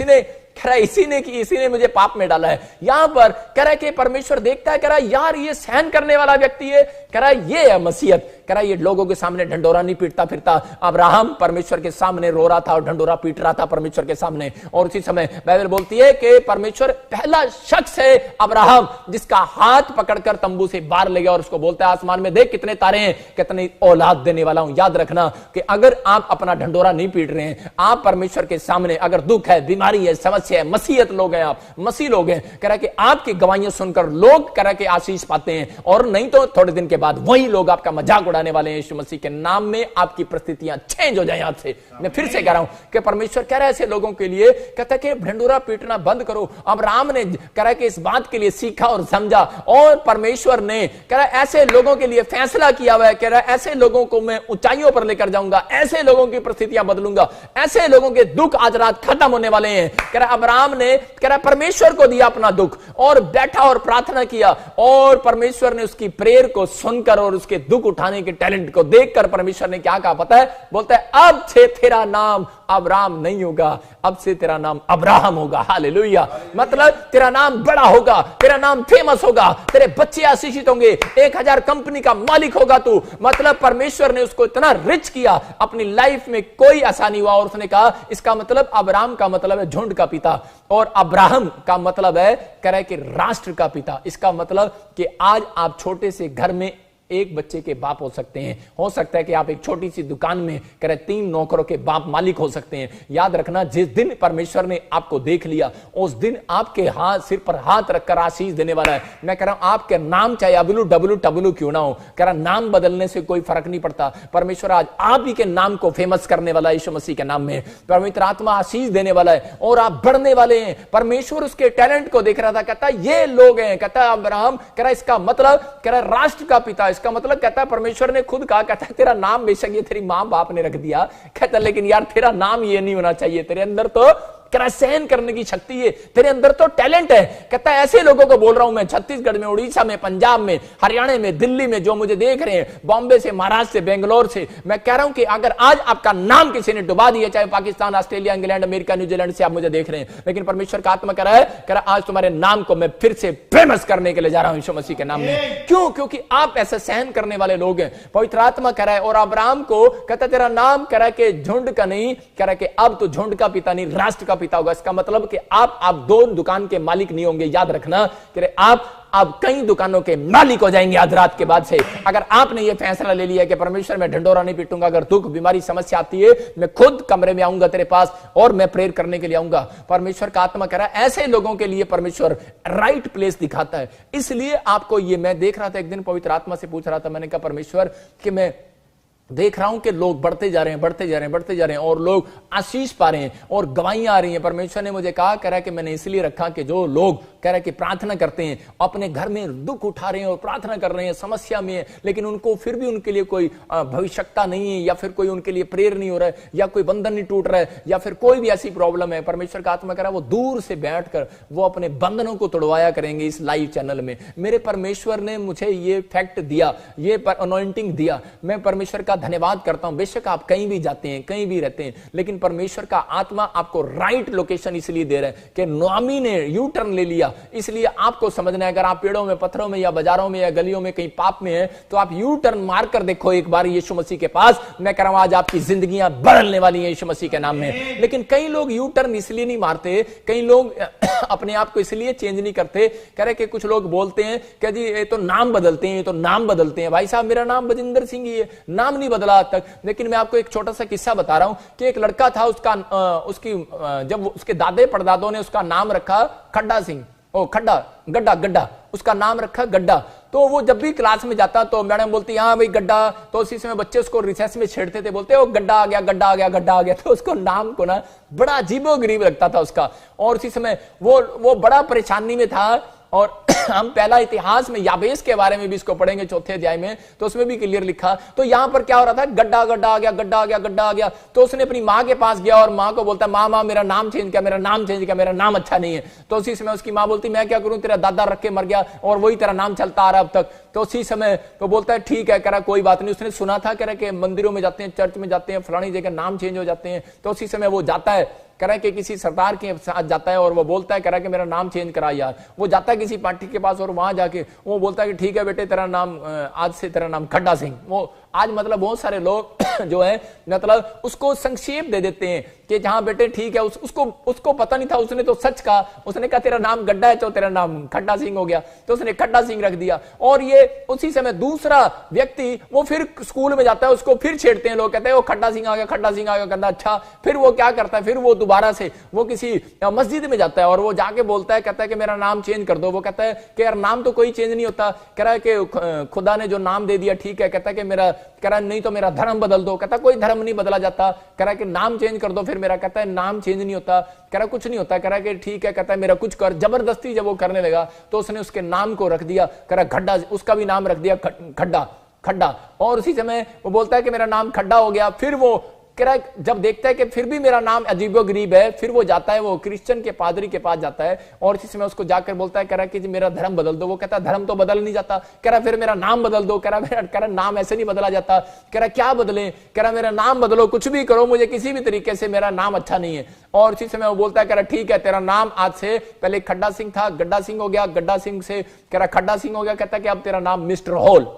कह रहा है इसी ने मुझे पाप में डाला है। यहां पर कह रहा है कि परमेश्वर देखता है, कह रहा है यार ये सहन करने वाला व्यक्ति है, कह रहा है ये है मसीहत। कह रहा है ये लोगों के सामने ढंडोरा नहीं पीटता फिरता। अब्राहम परमेश्वर के सामने रो रहा था और ढंडोरा पीट रहा था परमेश्वर के सामने। और उसी समय बाइबल बोलती है कि परमेश्वर पहला शख्स है अब्राहम जिसका हाथ पकड़कर तंबू से बाहर ले गया और उसको बोलता है आसमान में देख कितने तारे हैं, कितनी औलाद देने वाला हूं। याद रखना कि अगर आप अपना ढंडोरा नहीं पीट रहे हैं, आप परमेश्वर के सामने अगर दुख है, बीमारी है, समस्या सदस्य है, मसीहत लोग हैं, आप मसीह लोग हैं, कह रहा कि आपकी गवाहियां सुनकर लोग कह रहा कि आशीष पाते हैं, और नहीं तो थोड़े दिन के बाद वही लोग आपका मजाक उड़ाने वाले हैं। यीशु मसीह के नाम में आपकी परिस्थितियां चेंज हो जाए आज से। मैं फिर से कह रहा हूं कि परमेश्वर कह रहा है ऐसे लोगों के लिए, कहता है कि ढिंडोरा पीटना बंद करो। अब्राहम ने कह रहा है कि इस बात के लिए सीखा और समझा, और परमेश्वर ने कह रहा है ऐसे लोगों के लिए फैसला किया हुआ है, कह रहा है ऐसे लोगों को मैं ऊंचाइयों पर लेकर जाऊंगा, ऐसे लोगों की परिस्थितियां बदलूंगा, ऐसे लोगों के दुख आज रात खत्म होने वाले हैं। कह रहा अब्राहम ने कह रहा परमेश्वर को दिया अपना दुख और बैठा और प्रार्थना किया, और परमेश्वर ने उसकी प्रेयर को सुनकर और उसके दुख उठाने के टैलेंट को देखकर परमेश्वर ने क्या कहा पता है? बोलता है अब से तेरा नाम अब्राहम नहीं होगा, अब से तेरा नाम अब्राहम होगा। हालेलुया। मतलब तेरा नाम बड़ा होगा, तेरा नाम फेमस होगा, तेरे बच्चे आशीषित होंगे, 1000 कंपनी का मालिक होगा तू। मतलब परमेश्वर ने उसको इतना रिच किया, अपनी लाइफ में कोई आसानी हुआ, और उसने कहा इसका मतलब अब्राहम का मतलब है झुंड का पिता, और अब्राहम का मतलब है कह रहा है कि राष्ट्र का पिता। इसका मतलब कि आज आप छोटे से घर में एक बच्चे के बाप हो सकते हैं। हो सकता है कि आप एक छोटी सी दुकान में कह रहे 3 नौकरों के बाप मालिक हो सकते हैं। याद रखना, जिस दिन परमेश्वर ने आपको देख लिया उस दिन आपके हाथ सिर पर हाथ रखकर आशीष देने वाला है। मैं कह रहा हूं आपके नाम चाहे WWW क्यों ना हो, कह रहा नाम बदलने से कोई फर्क नहीं पड़ता। परमेश्वर आज आप ही के नाम को फेमस करने वाला है यीशु मसीह के नाम में। पवित्र आत्मा आशीष देने वाला है और आप बढ़ने वाले हैं। परमेश्वर उसके टैलेंट को देख रहा था, कहता ये लोग हैं, कहता अब्राहम, कह रहा इसका मतलब कह रहा राष्ट्र का पिता, इसका मतलब कहता है परमेश्वर ने खुद कहा, कहता है तेरा नाम बेशक ये तेरी मां बाप ने रख दिया, कहता लेकिन यार तेरा नाम ये नहीं होना चाहिए, तेरे अंदर तो कह सहन करने की शक्ति है, तेरे अंदर तो टैलेंट है। कहता है ऐसे लोगों को बोल रहा हूं मैं, छत्तीसगढ़ में, उड़ीसा में, पंजाब में, हरियाणा में, दिल्ली में, जो मुझे देख रहे हैं, बॉम्बे से, महाराष्ट्र से, बेंगलोर से, मैं कह रहा हूं कि अगर आज आपका नाम किसी ने डुबा दिया, चाहे Pakistan, Australia, England, America, New Zealand से आप मुझे देख रहे हैं, लेकिन परमेश्वर का आत्मा कह रहा है, कह रहा आज तुम्हारे नाम को मैं फिर से फेमस करने के लिए जा रहा हूं यीशु मसीह के नाम में। क्यों? क्योंकि आप ऐसा सहन करने वाले लोग हैं। पवित्र आत्मा कह रहा है, और अब्राहम को कहता तेरा नाम कह रहा है कि झुंड का नहीं, कह रहा है कि अब तो झुंड का पिता नहीं, राष्ट्र का पिता होगा। इसका मतलब कि आप 2 दुकान के मालिक नहीं होंगे। याद रखना कि आप कई दुकानों के मालिक हो जाएंगे आज रात के बाद से। अगर आपने यह फैसला ले लिया कि परमेश्वर मैं ढिंडोरा नहीं पीटूंगा, अगर दुख बीमारी समस्या आती है मैं खुद कमरे में आऊंगा तेरे पास और मैं प्रेयर करने के लिए आऊंगा। परमेश्वर का आत्मा कह रहा है ऐसे लोगों के लिए परमेश्वर राइट प्लेस दिखाता है। इसलिए आपको ये, मैं देख रहा था एक दिन, पवित्र आत्मा से पूछ रहा था, मैंने कहा परमेश्वर कि मैं देख रहा हूं कि लोग बढ़ते जा रहे हैं, बढ़ते जा रहे हैं, बढ़ते जा रहे हैं, और लोग आशीष पा रहे हैं और गवाहियां आ रही हैं। परमेश्वर ने मुझे कहा, कह रहा है कि मैंने इसलिए रखा कि जो लोग कह रहा है कि प्रार्थना करते हैं, अपने घर में दुख उठा रहे हैं और प्रार्थना कर रहे हैं, समस्या में है, लेकिन उनको फिर भी उनके लिए कोई भविष्यता नहीं है, या फिर कोई उनके लिए प्रेयर नहीं हो रहा है, या कोई बंधन नहीं टूट रहा है, या फिर कोई भी ऐसी प्रॉब्लम है, परमेश्वर का आत्मा कह रहा है वो दूर से बैठकर वो अपने बंधनों को तोड़वाया करेंगे इस लाइव चैनल में। मेरे परमेश्वर ने मुझे ये फैक्ट दिया, ये अनॉइंटिंग दिया, मैं परमेश्वर का धन्यवाद करता हूं। बेशक आप कहीं भी जाते हैं, कहीं भी रहते हैं, लेकिन परमेश्वर का आत्मा आपको राइट लोकेशन इसलिए दे रहा है कि नोआमी ने यू टर्न ले लिया, इसलिए आपको समझना है। अगर आप पेड़ों में, पत्थरों में, या बाजारों में, या गलियों में कहीं पाप में है, तो आप यू टर्न मार कर देखो एक बार यीशु मसीह के पास। मैं कह रहा हूं आज आपकी जिंदगियां बदलने वाली हैं यीशु मसीह के नाम में। लेकिन कई लोग यू टर्न इसलिए नहीं मारते, कई लोग अपने आप को इसलिए चेंज नहीं करते। कह रहे कि कुछ लोग बोलते हैं कि जी ये तो नाम बदलते हैं, ये तो नाम बदलते हैं। भाई साहब मेरा नाम बजिंदर सिंह ही है, नाम नहीं बदला आज तक। लेकिन मैं आपको एक छोटा सा किस्सा बता रहा हूं कि एक लड़का था, जब उसके दादे परदादों ने उसका नाम रखा खड्डा सिंह, गड्ढा, उसका नाम रखा गड्ढा। तो वो जब भी क्लास में जाता तो मैडम बोलती हाँ भाई गड्ढा, तो उसी समय बच्चे उसको रिसेस में छेड़ते थे, बोलते ओ गड्ढा आ गया, गड्ढा आ गया, गड्ढा आ गया। तो उसको नाम को ना बड़ा अजीबोगरीब लगता था उसका, और उसी समय वो बड़ा परेशानी में था। और हम पहला इतिहास में याबेस के बारे में भी इसको पढ़ेंगे 4थे अध्याय में, तो उसमें भी क्लियर लिखा। तो यहां पर क्या हो रहा था, गड्ढा आ गया, गड्ढा आ गया। तो उसने अपनी माँ के पास गया और माँ को बोलता माँ मेरा नाम चेंज किया, मेरा नाम अच्छा नहीं है। तो उसी समय उसकी माँ बोलती मैं क्या करूं, तेरा दादा रख के मर गया और वही तेरा नाम चलता आ रहा अब तक। तो उसी समय तो बोलता है ठीक है, कह रहा कोई बात नहीं। उसने सुना था कह रहा कि मंदिरों में जाते हैं, चर्च में जाते हैं, फलानी जगह नाम चेंज हो जाते हैं। तो उसी समय वो जाता है, कह रहा है कि किसी सरदार के साथ जाता है और वो बोलता है, कह रहा है कि मेरा नाम चेंज करा यार। वो जाता है किसी पार्टी के पास और वहां जाके वो बोलता है कि ठीक है बेटे तेरा नाम आज से तेरा नाम खड्डा सिंह। वो आज मतलब बहुत सारे लोग जो है मतलब उसको संक्षेप दे देते हैं कि जहां बेटे ठीक है, उसको पता नहीं था, उसने तो सच कहा, उसने कहा तेरा नाम गड्ढा है तो तेरा नाम खड्डा सिंह हो गया, तो उसने खड्डा सिंह रख दिया। और ये उसी समय दूसरा व्यक्ति वो फिर स्कूल में जाता है, उसको फिर छेड़ते हैं लोग, कहते हैं वो खड्डा सिंह आ गया, कहता अच्छा। फिर वो क्या करता है, फिर वो दोबारा से वो किसी मस्जिद में जाता है और वो जाके बोलता है, कहता है कि मेरा नाम चेंज कर दो। वो कहता है कि यार नाम तो कोई चेंज नहीं होता। कह रहा है कि खुदा ने जो नाम दे दिया ठीक है। कहता है कि मेरा, कह रहा है नहीं तो मेरा धर्म बदल दो। कहता है कोई धर्म नहीं बदला जाता। कह रहा है कि नाम चेंज कर दो फिर मेरा। कहता है नाम चेंज नहीं होता। कह रहा कुछ नहीं होता। कह रहा है कि ठीक है। कहता है मेरा कुछ कर। जबरदस्ती जब वो करने लगा तो उसने उसके नाम को रख दिया, कह रहा खड्डा, उसका भी नाम रख दिया खड्डा खड्डा। और उसी समय वो बोलता है कि मेरा नाम खड्डा हो गया। फिर वो कह रहा है जब देखता है कि फिर भी मेरा नाम अजीबोगरीब है, फिर वो जाता है, वो क्रिश्चियन के पादरी के पास जाता है और इसी समय उसको जाकर बोलता है, कह रहा है कि जी मेरा धर्म बदल दो। वो कहता है धर्म तो बदल नहीं जाता। कह रहा फिर मेरा नाम बदल दो। कह रहा नाम ऐसे नहीं बदला जाता। कह रहा क्या बदले? कह रहा मेरा नाम बदलो, कुछ भी करो, मुझे किसी भी तरीके से मेरा नाम अच्छा नहीं है। और इसी समय वो बोलता है, कह रहा ठीक है तेरा नाम आज से, पहले खड्डा सिंह था, गड्ढा सिंह हो गया, गड्ढा सिंह से कह रहा खड्डा सिंह हो गया। कहता है कि अब तेरा नाम मिस्टर होल।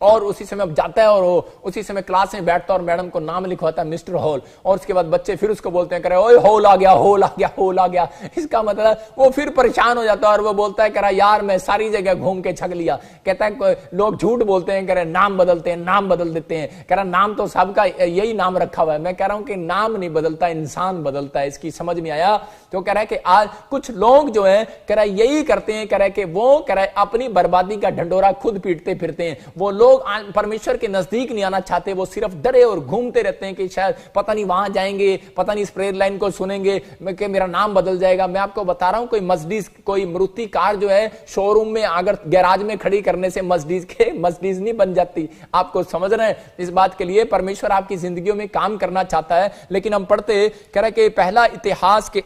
और उसी समय अब जाता है और वो उसी समय क्लास में बैठता है और मैडम को नाम लिखवाता है मिस्टर हॉल। और उसके बाद बच्चे फिर उसको बोलते हैं, कह रहे ओए होल आ गया, होल आ गया, होल आ गया। इसका मतलब वो फिर परेशान हो जाता है और वो बोलता है, कह रहा यार मैं सारी जगह घूम के छक लिया। कहता है लोग झूठ बोलते हैं, कह रहे नाम बदलते हैं, नाम बदल देते हैं। कह रहा नाम तो सबका यही नाम रखा हुआ है। मैं कह रहा हूं कि नाम नहीं बदलता, इंसान बदलता है। इसकी समझ में आया? तो कह रहा है कि आज कुछ लोग जो है कह रहा यही करते हैं, कह रहा है कि वो कह रहा है अपनी बर्बादी का ढंडोरा खुद पीटते फिरते हैं। वो लोग परमेश्वर के नजदीक नहीं आना चाहते। वो सिर्फ डरे और घूमते रहते हैं कि शायद पता नहीं वहां जाएंगे, पता नहीं इस प्रेयर लाइन को सुनेंगे कि मेरा नाम बदल जाएगा। मैं आपको बता रहा हूं, कोई मर्सिडीज, कोई मारुति कार जो है शोरूम में अगर गैराज में खड़ी करने से मर्सिडीज नहीं बन जाती। आपको समझ रहे हैं? इस बात के लिए परमेश्वर आपकी जिंदगियों में काम करना चाहता है। लेकिन हम पढ़ते कह रहे कि पहला इतिहास के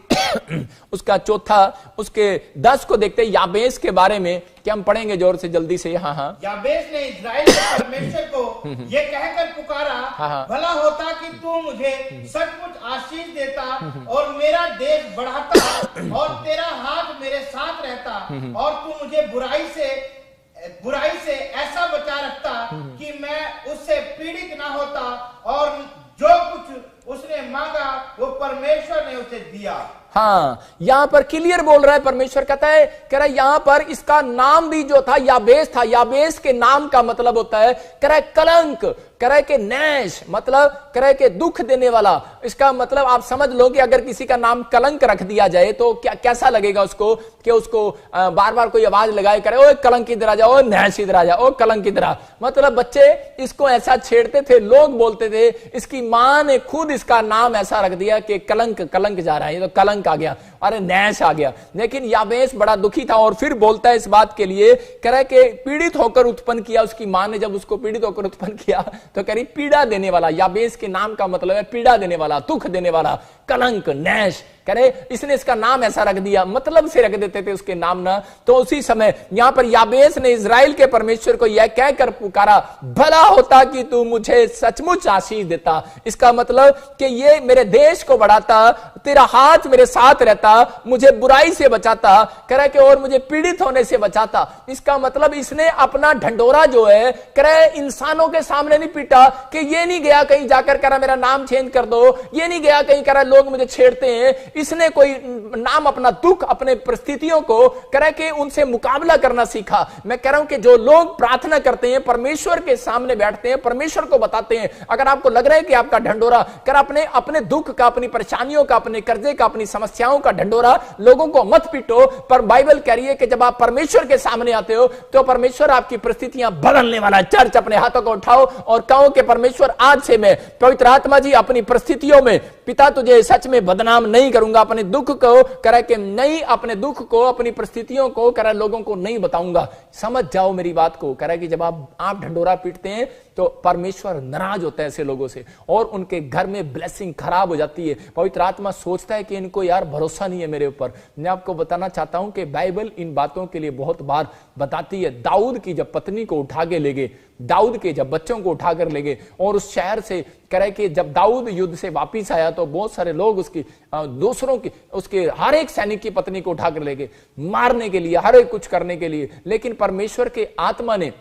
उसका चौथा उसके 10 को देखते याबेस के बारे में। क्या हम पढ़ेंगे जोर से जल्दी से? हाँ। याबेस ने इस्राएल के परमेश्वर को ये कहकर पुकारा, भला होता कि तू मुझे सचमुच आशीष देता और मेरा देश बढ़ाता और तेरा हाथ मेरे साथ रहता और तू मुझे बुराई से ऐसा बचा रखता कि मैं उससे पीड़ित ना होता और जो कुछ उसने मांगा वो परमेश्वर ने उसे दिया। हाँ, यहां पर क्लियर बोल रहा है परमेश्वर। कहता है, कह रहा है यहां पर इसका नाम भी जो था याबेस था। याबेस के नाम का मतलब होता है, कह रहा है कलंक, कह रहा है कि नैश, मतलब कह रहा है कि दुख देने वाला। इसका मतलब आप समझ लो कि अगर किसी का नाम कलंक रख दिया जाए तो क्या कैसा लगेगा उसको, कि उसको बार बार कोई आवाज लगाए, करे ओए कलंक इधर आ जाओ, नैश इधर आ जाओ, कलंक इधर आ। मतलब बच्चे इसको ऐसा छेड़ते थे, लोग बोलते थे। इसकी मां ने खुद इसका नाम ऐसा रख दिया कि कलंक, कलंक जा रहा है, ये तो कलंक आ गया, अरे नैश आ गया। लेकिन याबेस बड़ा दुखी था और फिर बोलता है इस बात के लिए, कह रहा है कि पीड़ित होकर उत्पन्न किया। उसकी मां ने जब उसको पीड़ित होकर उत्पन्न किया तो कह रही पीड़ा देने वाला। याबेस के नाम का मतलब है पीड़ा देने वाला, दुख देने वाला, कलंक, नैश। कह रहे इसने इसका नाम ऐसा रख दिया, मतलब से रख देते थे उसके नाम ना। तो उसी समय यहां पर याबेस ने इजराइल के परमेश्वर को यह कहकर पुकारा, भला होता कि तू मुझे सचमुच आशीष देता। इसका मतलब कि ये मेरे देश को बढ़ाता, तेरा हाथ मेरे साथ रहता, मुझे बुराई से बचाता, कह रहा कि और मुझे पीड़ित होने से बचाता। इसका मतलब इसने अपना ढंडोरा जो है कह रहा इंसानों के सामने नहीं पीटा, कि ये नहीं गया कहीं जाकर कह रहा मेरा नाम चेंज कर दो, ये नहीं गया कहीं कह रहा लोग मुझे छेड़ते हैं। इसने कोई नाम, अपना दुख, अपने परिस्थितियों को कह रहा कि उनसे मुकाबला करना सीखा। मैं कह रहा हूं कि जो लोग प्रार्थना करते हैं, परमेश्वर के सामने बैठते हैं, परमेश्वर को बताते हैं, अगर आपको लग रहा है कि आपका ढंडोरा कर अपने दुख का, अपनी परेशानियों का, अपने कर्जे का, अपनी समस्याओं का ढंडोरा, लोगों को मत पीटो। पर बाइबल कह रही है कि जब आप परमेश्वर के सामने आते हो तो परमेश्वर आपकी परिस्थितियां बदलने वाला है। चर्च अपने हाथों को उठाओ और कहो कि परमेश्वर आज से मैं, पवित्र आत्मा जी, अपनी परिस्थितियों में पिता तुझे सच में बदनाम नहीं करूंगा। अपने दुख को कह कि नहीं, अपने दुख को, अपनी परिस्थितियों को कह लोगों को नहीं बताऊंगा। समझ जाओ मेरी बात को। कह कि जब आप ढंडोरा पीटते हैं तो परमेश्वर नाराज होता है ऐसे लोगों से और उनके घर में ब्लेसिंग खराब हो जाती है। पवित्र आत्मा सोचता है कि इनको यार भरोसा नहीं है मेरे ऊपर। मैं आपको बताना चाहता हूं कि बाइबल इन बातों के लिए बहुत बार बताती है। दाऊद की जब पत्नी को उठा के ले गए, दाऊद के जब बच्चों को उठाकर ले गए और उस शहर से कह रहे कि जब दाऊद युद्ध से वापिस आया तो बहुत सारे लोग उसकी दूसरों की, उसके हर एक सैनिक की पत्नी को उठाकर ले गए मारने के लिए, हर एक कुछ करने के लिए। लेकिन परमेश्वर के आत्मा ने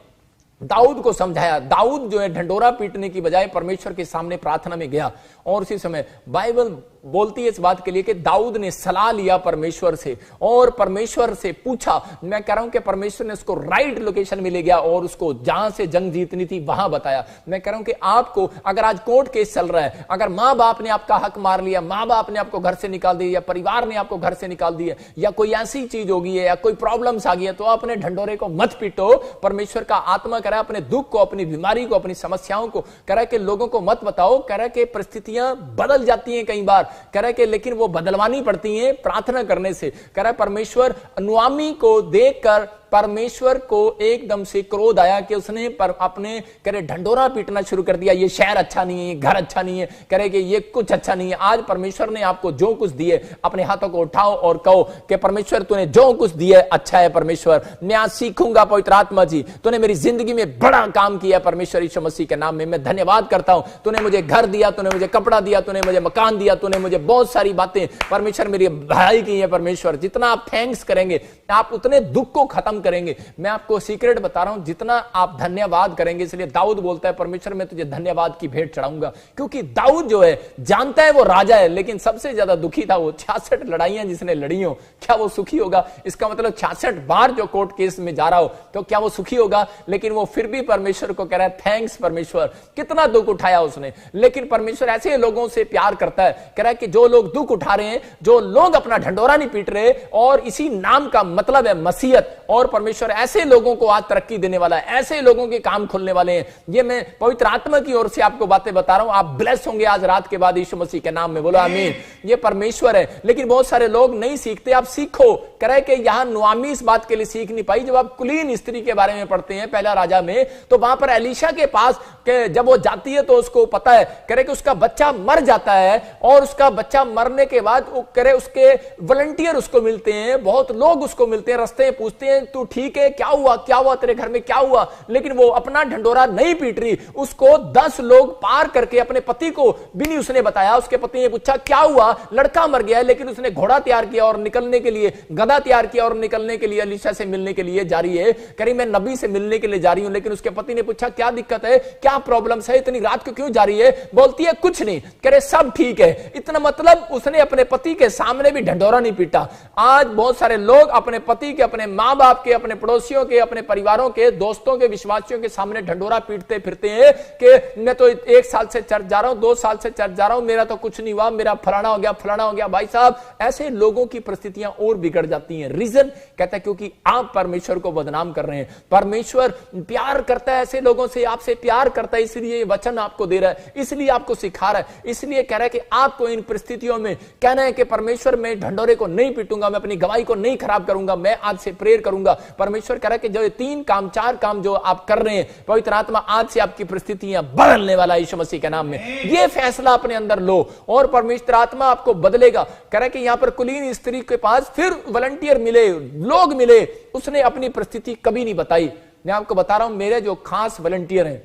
दाऊद को समझाया। दाऊद जो है ढंडोरा पीटने की बजाय परमेश्वर के सामने प्रार्थना में गया और उसी समय बाइबल बोलती है इस बात के लिए कि दाऊद ने सलाह लिया परमेश्वर से और परमेश्वर से पूछा। मैं कह रहा हूं कि परमेश्वर ने उसको राइट लोकेशन में ले गया और उसको जहां से जंग जीतनी थी वहां बताया। मैं कह रहा हूं कि आपको अगर आज कोर्ट केस चल रहा है, अगर मां बाप ने आपका हक मार लिया, मां बाप ने आपको घर से निकाल दिया, या परिवार ने आपको घर से निकाल दिया, या कोई ऐसी चीज होगी है या कोई प्रॉब्लम्स आ गई है, तो अपने ढंडोरे को मत पीटो। परमेश्वर का आत्मा कह रहा है अपने दुख को, अपनी बीमारी को, अपनी समस्याओं को कह रहा है कि लोगों को मत बताओ। कह रहा है कि परिस्थितियां बदल जाती हैं कई बार, कह रहा है कि लेकिन वो बदलवानी पड़ती हैं प्रार्थना करने से। कह रहा है परमेश्वर नुआमी को देखकर परमेश्वर को एकदम से क्रोध आया कि उसने अपने कह रहे ढंडोरा पीटना शुरू कर दिया। ये शहर अच्छा नहीं है, घर अच्छा नहीं है, कह रहे कि ये कुछ अच्छा नहीं है। आज परमेश्वर ने आपको जो कुछ दिए, अपने हाथों को उठाओ और कहो कि परमेश्वर तूने जो कुछ दिया अच्छा है। परमेश्वर मैं आज सीखूंगा, पवित्र आत्मा जी तूने मेरी जिंदगी में बड़ा काम किया है। परमेश्वर यीशु मसीह के नाम में मैं धन्यवाद करता हूं। तूने मुझे घर दिया, तूने मुझे कपड़ा दिया, तूने मुझे मकान दिया, तूने मुझे बहुत सारी बातें परमेश्वर मेरी भलाई की है। परमेश्वर जितना आप थैंक्स करेंगे आप उतने दुख को खत्म करेंगे। मैं आपको सीक्रेट बता रहा हूं, जितना आप धन्यवाद करेंगे, इसलिए दाऊद बोलता है परमेश्वर मैं तुझे धन्यवाद की भेंट चढ़ाऊंगा। क्योंकि दाऊद जो है जानता है वो राजा है, लेकिन सबसे ज्यादा दुखी था वो 66 लड़ाइयां जिसने लड़ी हो। क्या वो सुखी होगा? इसका मतलब 66 बार जो कोर्ट केस में जा रहा हो तो क्या वो सुखी होगा? लेकिन वो फिर भी परमेश्वर को कह रहा है थैंक्स परमेश्वर। कितना दुख उठाया उसने, लेकिन परमेश्वर ऐसे लोगों से प्यार करता है। कह रहा है कि जो लोग दुख उठा रहे हैं, जो लोग अपना ढंडोरा नहीं पीट रहे, और इसी नाम का मतलब है मसीहत, और परमेश्वर ऐसे लोगों को आज तरक्की देने वाला है, ऐसे लोगों के काम खुलने वाले हैं। ये मैं पवित्र आत्मा की ओर से आपको बातें बता रहा हूं। आप ब्लेस होंगे आज रात के बाद यीशु मसीह के नाम में, बोलो आमीन। ये परमेश्वर है, लेकिन बहुत सारे लोग नहीं सीखते। आप सीखो। कह रहे कि यहां नुआमी इस बात के लिए सीख नहीं पाई। जब आप कुलीन स्त्री के बारे में पढ़ते हैं पहला राजा में, तो वहां पर एलीशा के पास जब वो जाती है तो उसको पता है, कह रहे कि उसका बच्चा मर जाता है, और उसका बच्चा मरने के बाद कह रहे उसके वॉलंटियर उसको मिलते हैं, बहुत लोग उसको मिलते हैं, रास्ते में पूछते हैं तू ठीक है, क्या हुआ, क्या हुआ तेरे घर में, क्या हुआ? लेकिन वो अपना ढंडोरा नहीं पीट रही। उसको 10 लोग पार करके अपने पति को भी नहीं उसने बताया। उसके पति ने पूछा क्या हुआ? लड़का मर गया है, लेकिन उसने घोड़ा तैयार किया और निकलने के लिए, गधा तैयार किया और निकलने के लिए एलीशा से मिलने के लिए जा रही है। करीब मैं नबी से मिलने के लिए जा रही हूं। लेकिन उसके पति ने पूछा क्या दिक्कत है, क्या प्रॉब्लम है, इतनी रात को क्यों जा रही है? बोलती है कुछ नहीं, कह रहे सब ठीक है। इतना मतलब उसने अपने पति के सामने भी ढंडोरा नहीं पीटा। आज बहुत सारे लोग अपने पति के, अपने मां बाप के, अपने पड़ोसियों के, अपने परिवारों के, दोस्तों के, विश्वासियों के सामने ढंडोरा पीटते फिरते हैं कि मैं तो 1 साल से चर्च जा रहा हूं, 2 साल से चर्च जा रहा हूं, मेरा तो कुछ नहीं हुआ, मेरा फलाना हो गया, फलाना हो गया। भाई साहब, ऐसे लोगों की परिस्थितियां और बिगड़ जाती हैं। रीजन कहता है क्योंकि आप परमेश्वर को बदनाम कर रहे हैं। परमेश्वर प्यार करता है ऐसे लोगों से, आपसे प्यार करता है, इसलिए ये वचन आपको दे रहा है, इसलिए आपको सिखा रहा है, इसलिए कह रहा है कि आपको इन परिस्थितियों में कहना है कि परमेश्वर मैं ढंडोरे को नहीं पीटूंगा, मैं अपनी गवाही को नहीं खराब करूंगा, मैं आज से प्रेयर करूंगा। परमेश्वर कह रहा है कि जो 3 काम 4 काम जो आप कर रहे हैं, पवित्र आत्मा आज से आपकी परिस्थितियां बदलने वाला है यीशु मसीह के नाम में। ये फैसला अपने अंदर लो और परमेश्वर आत्मा आपको बदलेगा। कह रहा है कि यहां पर कुलीन स्त्री के पास फिर वॉलंटियर मिले, लोग मिले, उसने अपनी परिस्थिति कभी नहीं बताई। मैं आपको बता रहा हूं, मेरे जो खास वॉलंटियर हैं,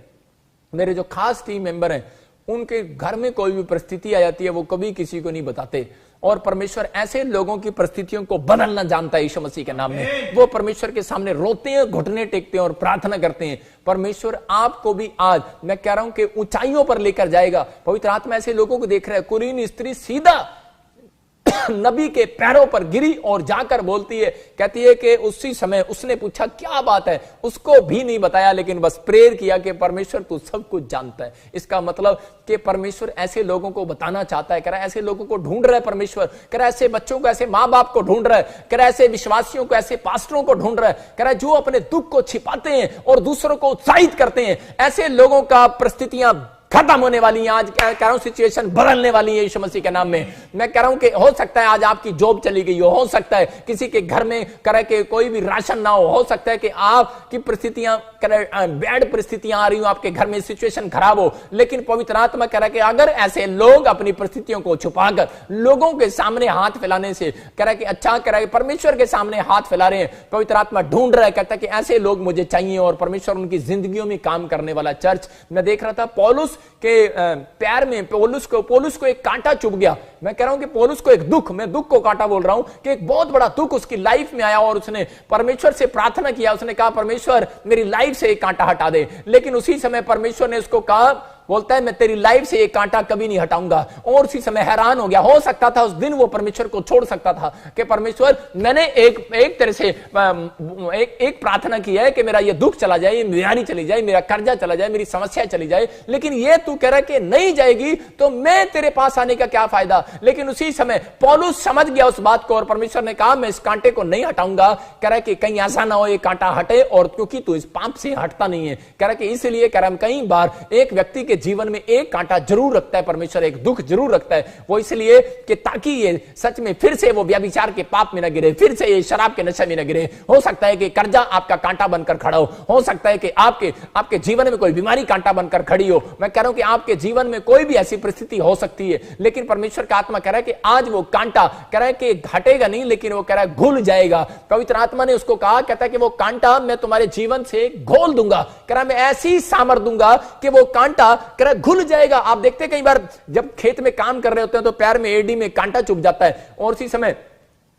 मेरे जो खास टीम मेंबर हैं, उनके घर में कोई भी परिस्थिति आ जाती है वो कभी किसी को नहीं बताते। और परमेश्वर ऐसे लोगों की परिस्थितियों को बदलना जानता है यीशु मसीह के नाम में। वो परमेश्वर के सामने रोते हैं, घुटने टेकते हैं और प्रार्थना करते हैं। परमेश्वर आपको भी आज मैं कह रहा हूं कि ऊंचाइयों पर लेकर जाएगा। पवित्र आत्मा ऐसे लोगों को देख रहा है। कुलीन स्त्री सीधा नबी के पैरों पर गिरी और जाकर बोलती है, कहती है कि उसी समय उसने पूछा क्या बात है, उसको भी नहीं बताया, लेकिन बस प्रेयर किया कि परमेश्वर तू सब कुछ जानता है। इसका मतलब कि परमेश्वर ऐसे लोगों को बताना चाहता है। कह रहा है ऐसे लोगों को ढूंढ रहा है परमेश्वर। कह रहा है ऐसे बच्चों को, ऐसे माँ बाप को ढूंढ रहा है। कह रहा है ऐसे विश्वासियों को, ऐसे पास्टरों को ढूंढ रहा है। कह रहा है जो अपने दुख को छिपाते हैं और दूसरों को उत्साहित करते हैं, ऐसे लोगों का परिस्थितियां खत्म होने वाली है। आज कह रहा हूं सिचुएशन बदलने वाली है यीशु मसीह के नाम में। मैं कह रहा हूं कि हो सकता है आज आपकी जॉब चली गई हो सकता है किसी के घर में करे कि कोई भी राशन ना हो सकता है कि आपकी परिस्थितियां बैड परिस्थितियां आ रही हो, आपके घर में सिचुएशन खराब हो। लेकिन पवित्र आत्मा कह रहा है कि अगर ऐसे लोग अपनी परिस्थितियों को छुपाकर लोगों के सामने हाथ फैलाने से, कह रहा है कि अच्छा, कह रहा है परमेश्वर के सामने हाथ फैला रहे हैं, पवित्र आत्मा ढूंढ रहा है, कहता है कि ऐसे लोग मुझे चाहिए और परमेश्वर उनकी जिंदगियों में काम करने वाला चर्च। मैं देख रहा था पौलुस के पैर में, पौलुस को एक कांटा चुभ गया। मैं कह रहा हूं कि पौलुस को एक दुख, मैं दुख को कांटा बोल रहा हूं कि एक बहुत बड़ा दुख उसकी लाइफ में आया और उसने परमेश्वर से प्रार्थना किया। उसने कहा परमेश्वर मेरी लाइफ से एक कांटा हटा दे। लेकिन उसी समय परमेश्वर ने उसको कहा बोलता है मैं तेरी लाइफ से ये कांटा कभी नहीं हटाऊंगा। और उसी समय हैरान हो गया, हो सकता था उस दिन वो परमेश्वर को छोड़ सकता था कि परमेश्वर मैंने एक तरह से एक प्रार्थना की है कि मेरा ये दुख चला जाए, बीमारी चली जाए, मेरा कर्जा चला जाए, मेरी समस्या चली जाए, लेकिन ये तू कह रहा कि नहीं जाएगी तो मैं तेरे पास आने का क्या फायदा। लेकिन उसी समय पौलुस समझ गया उस बात को और परमेश्वर ने कहा मैं इस कांटे को नहीं हटाऊंगा। कह रहा कि कहीं ऐसा ना हो ये कांटा हटे, और क्योंकि तू इस पाप से हटता नहीं है। कह रहा कि इसलिए कह रहा कई बार एक व्यक्ति के जीवन में एक कांटा जरूर रखता है परमेश्वर, एक दुख जरूर रखता है, वो इसलिए कि ताकि ये सच में फिर से वो व्यभिचार के पाप में न गिरे, फिर से ये शराब के नशे में न गिरे। हो सकता है कि कर्जा आपका कांटा बनकर खड़ा हो सकता है कि आपके जीवन में कोई बीमारी कांटा बनकर खड़ी हो। मैं कह रहा हूं कि आपके जीवन में कोई भी ऐसी परिस्थिति हो सकती है, लेकिन परमेश्वर का आत्मा कह रहा है कि आज वो कांटा कह रहा है कि हटेगा नहीं, लेकिन वो कह रहा है घुल जाएगा। पवित्र आत्मा ने उसको कहा, कहता है कि वो कांटा मैं तुम्हारे जीवन से घोल दूंगा, कह रहा मैं ऐसी सामर्थ दूंगा कि वो कांटा कह रहा घुल जाएगा। आप देखते हैं कई बार जब खेत में काम कर रहे होते हैं तो पैर में एड़ी में कांटा चुभ जाता है, और उसी समय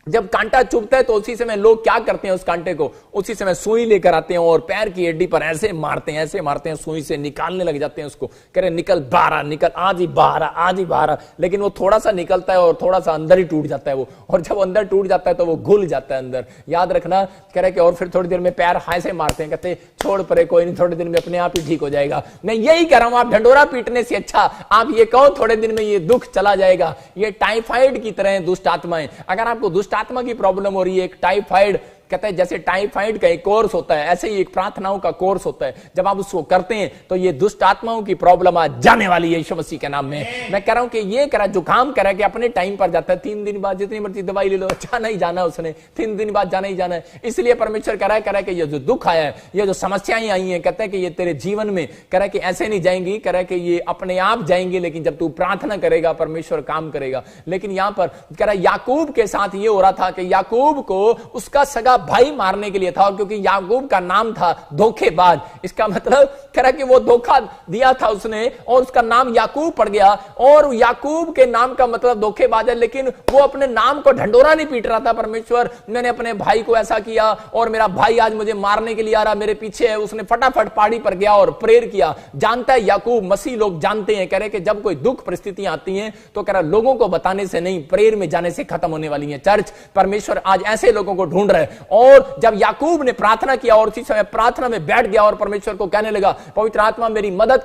जब कांटा चुभता है तो उसी समय लोग क्या करते हैं, उस कांटे को उसी समय सुई लेकर आते हैं और पैर की एड़ी पर ऐसे मारते हैं सुई से, निकालने लग जाते हैं उसको। कह रहे निकल बाहर, निकल, आज ही बाहर, लेकिन वो थोड़ा सा निकलता है और थोड़ा सा अंदर ही टूट जाता है वो, और जब अंदर टूट जाता है तो वो घुल जाता है अंदर। याद रखना, कह रहे कि और फिर थोड़ी देर में पैर हाय से मारते हैं, कहते छोड़ परे कोई नहीं, थोड़े दिन में अपने आप ही ठीक हो जाएगा। मैं यही कह रहा हूं, आप ढंडोरा पीटने से अच्छा आप ये कहो थोड़े दिन में ये दुख चला जाएगा। ये टाइफाइड की तरह दुष्ट आत्माएं, अगर आपको दुष्ट आत्मा की प्रॉब्लम हो रही है, एक टाइफाइड कहता है जैसे टाइफाइड का एक कोर्स होता है, ऐसे ही एक प्रार्थनाओं का कोर्स होता है। जब आप उसको करते हैं तो ये दुष्ट आत्माओं की प्रॉब्लम आज जाने वाली है यीशु मसीह के नाम में। मैं कह रहा हूं कि ये कह रहा जुकाम कह रहा है कि अपने टाइम पर जाता है, 3 दिन बाद जितनी मर्जी दवाई ले लो, अच्छा नहीं जाना उसने, 3 दिन बाद जाना ही जाना है। इसलिए परमेश्वर कह रहा है कि ये जो दुख आया है, ये जो समस्याएं आई हैं, कहता है कि ये तेरे जीवन में कह रहा है कि ऐसे नहीं जाएंगी, कह रहा है कि ये अपने आप जाएंगे, लेकिन जब तू प्रार्थना करेगा परमेश्वर काम करेगा। लेकिन यहां पर कह रहा है याकूब के साथ ये हो रहा था कि याकूब को उसका सगा भाई मारने के लिए था, क्योंकि याकूब का नाम था धोखेबाज। इसका मतलब कह रहा कि वो धोखा दिया था उसने और उसका नाम याकूब पड़ गया, और याकूब के नाम का मतलब धोखेबाज है। लेकिन वो अपने नाम को ढंडोरा नहीं पीट रहा था, परमेश्वर मैंने अपने भाई को ऐसा किया और मेरा भाई आज मुझे मारने के लिए आ रहा, मेरे पीछे है। उसने फटाफट पहाड़ी पर गया और प्रेयर किया। जानता है याकूब, मसीह लोग जानते हैं, कह रहे कि जब कोई दुख परिस्थितियां आती हैं तो कह रहा लोगों को बताने से नहीं, प्रेयर में जाने से खत्म होने वाली है। चर्च परमेश्वर आज ऐसे लोगों को ढूंढ रहा है। और जब याकूब ने प्रार्थना किया और उसी समय प्रार्थना में बैठ गया और परमेश्वर को कहने लगा पवित्र आत्मा मेरी मदद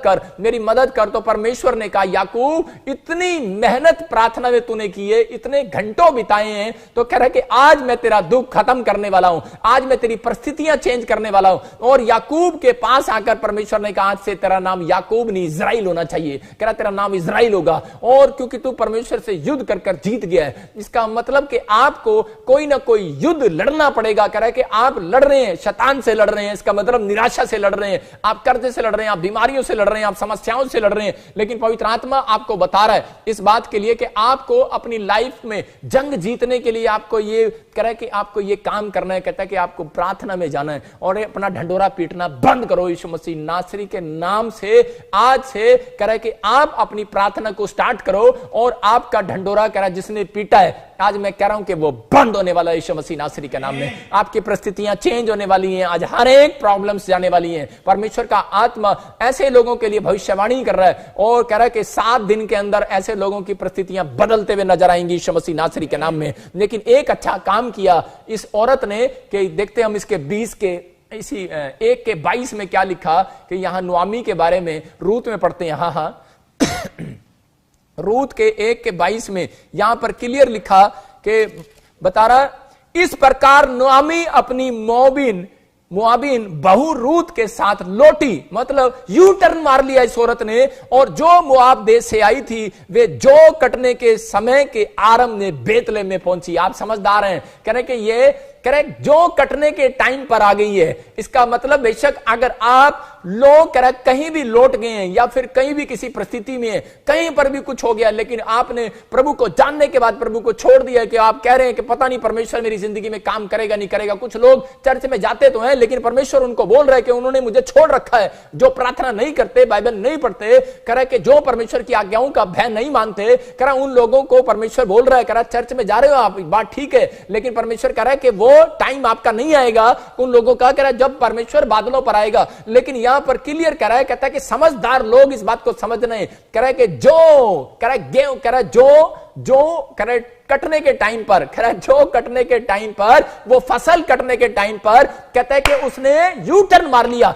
कर, तो परमेश्वर ने कहा याकूब इतनी मेहनत प्रार्थना में तूने की है, इतने घंटों बिताए हैं, तो कह रहा कि आज मैं तेरा दुख खत्म करने वाला हूं, आज मैं तेरी परिस्थितियां चेंज करने वाला हूं। और याकूब के पास आकर परमेश्वर ने कहा आज से तेरा नाम याकूब नहीं इजराइल होना चाहिए। कह रहा तेरा नाम इजराइल होगा, और क्योंकि तू परमेश्वर से युद्ध कर जीत गया है। इसका मतलब कि आपको कोई ना कोई युद्ध लड़ना पड़ेगा। कह रहा है कि आप लड़ रहे हैं, शैतान से लड़ रहे हैं, इसका मतलब निराशा से लड़ रहे हैं, आप कर्जे से लड़ रहे हैं, आप बीमारियों से लड़ रहे हैं, आप समस्याओं से लड़ रहे हैं। लेकिन पवित्र आत्मा आपको बता रहा है इस बात के लिए कि आपको अपनी लाइफ में जंग जीतने के लिए आपको ये कह रहा है कि आपको ये काम करना है। कहता है कि आपको प्रार्थना में जाना है और अपना ढंडोरा पीटना बंद करो यीशु मसीह नासरी के नाम से। आज से कह रहा है कि आप अपनी प्रार्थना को स्टार्ट करो और आपका ढंडोरा कह रहा है जिसने पीटा है, आज मैं कह रहा हूं कि वो बंद होने वाला है यीशु मसीह नासरी के नाम में। आपकी परिस्थितियां चेंज होने वाली हैं, आज हर एक प्रॉब्लम्स जाने वाली हैं। परमेश्वर का आत्मा ऐसे लोगों के लिए भविष्यवाणी कर रहा है और कह रहा है कि 7 दिन के अंदर ऐसे लोगों की परिस्थितियां बदलते हुए नजर आएंगी यीशु मसीह नासरी के नाम में। लेकिन एक अच्छा काम किया इस औरत ने कि देखते हम इसके 20 के इसी 1 के 22 में क्या लिखा कि यहां नुआमी के बारे में रूत में पढ़ते हैं। हाँ रूत के 1 के 22 में यहां पर क्लियर लिखा कि बता रहा इस प्रकार नुआमी अपनी मुआबिन बहू रूत के साथ लौटी, मतलब यू टर्न मार लिया इस औरत ने। और जो मुआब देश से आई थी वे जौ कटने के समय के आरंभ में बेतलेहम में पहुंची। आप समझदार हैं, कह रहे कि ये करेक्ट जो कटने के टाइम पर आ गई है। इसका मतलब बेशक अगर आप लोग करेक्ट कहीं भी लौट गए हैं या फिर कहीं भी किसी परिस्थिति में कहीं पर भी कुछ हो गया, लेकिन आपने प्रभु को जानने के बाद प्रभु को छोड़ दिया कि आप कह रहे हैं कि पता नहीं परमेश्वर मेरी जिंदगी में काम करेगा नहीं करेगा। कुछ लोग चर्च में जाते तो हैं लेकिन परमेश्वर उनको बोल रहा है कि उन्होंने मुझे छोड़ रखा है। जो प्रार्थना नहीं करते, बाइबल नहीं पढ़ते, कह रहा है कि जो परमेश्वर की आज्ञाओं का भय नहीं मानते, कह रहा उन लोगों को परमेश्वर बोल रहा है, कह रहा चर्च में जा रहे हो आप, बात ठीक है, लेकिन परमेश्वर कह रहा है कि वो वो टाइम आपका नहीं आएगा उन लोगों का, कह रहा है जब परमेश्वर बादलों पर आएगा। लेकिन यहां पर क्लियर कह रहा है, कहता है कि समझदार लोग इस बात को समझ रहे हैं, कह रहा है कि जो कह रहा है गेहूं, कह रहा है जो कह रहा है कटने के टाइम पर, कह रहा है जो कटने के टाइम पर, वो फसल कटने के टाइम पर कहता है कि उसने यू टर्न मार लिया।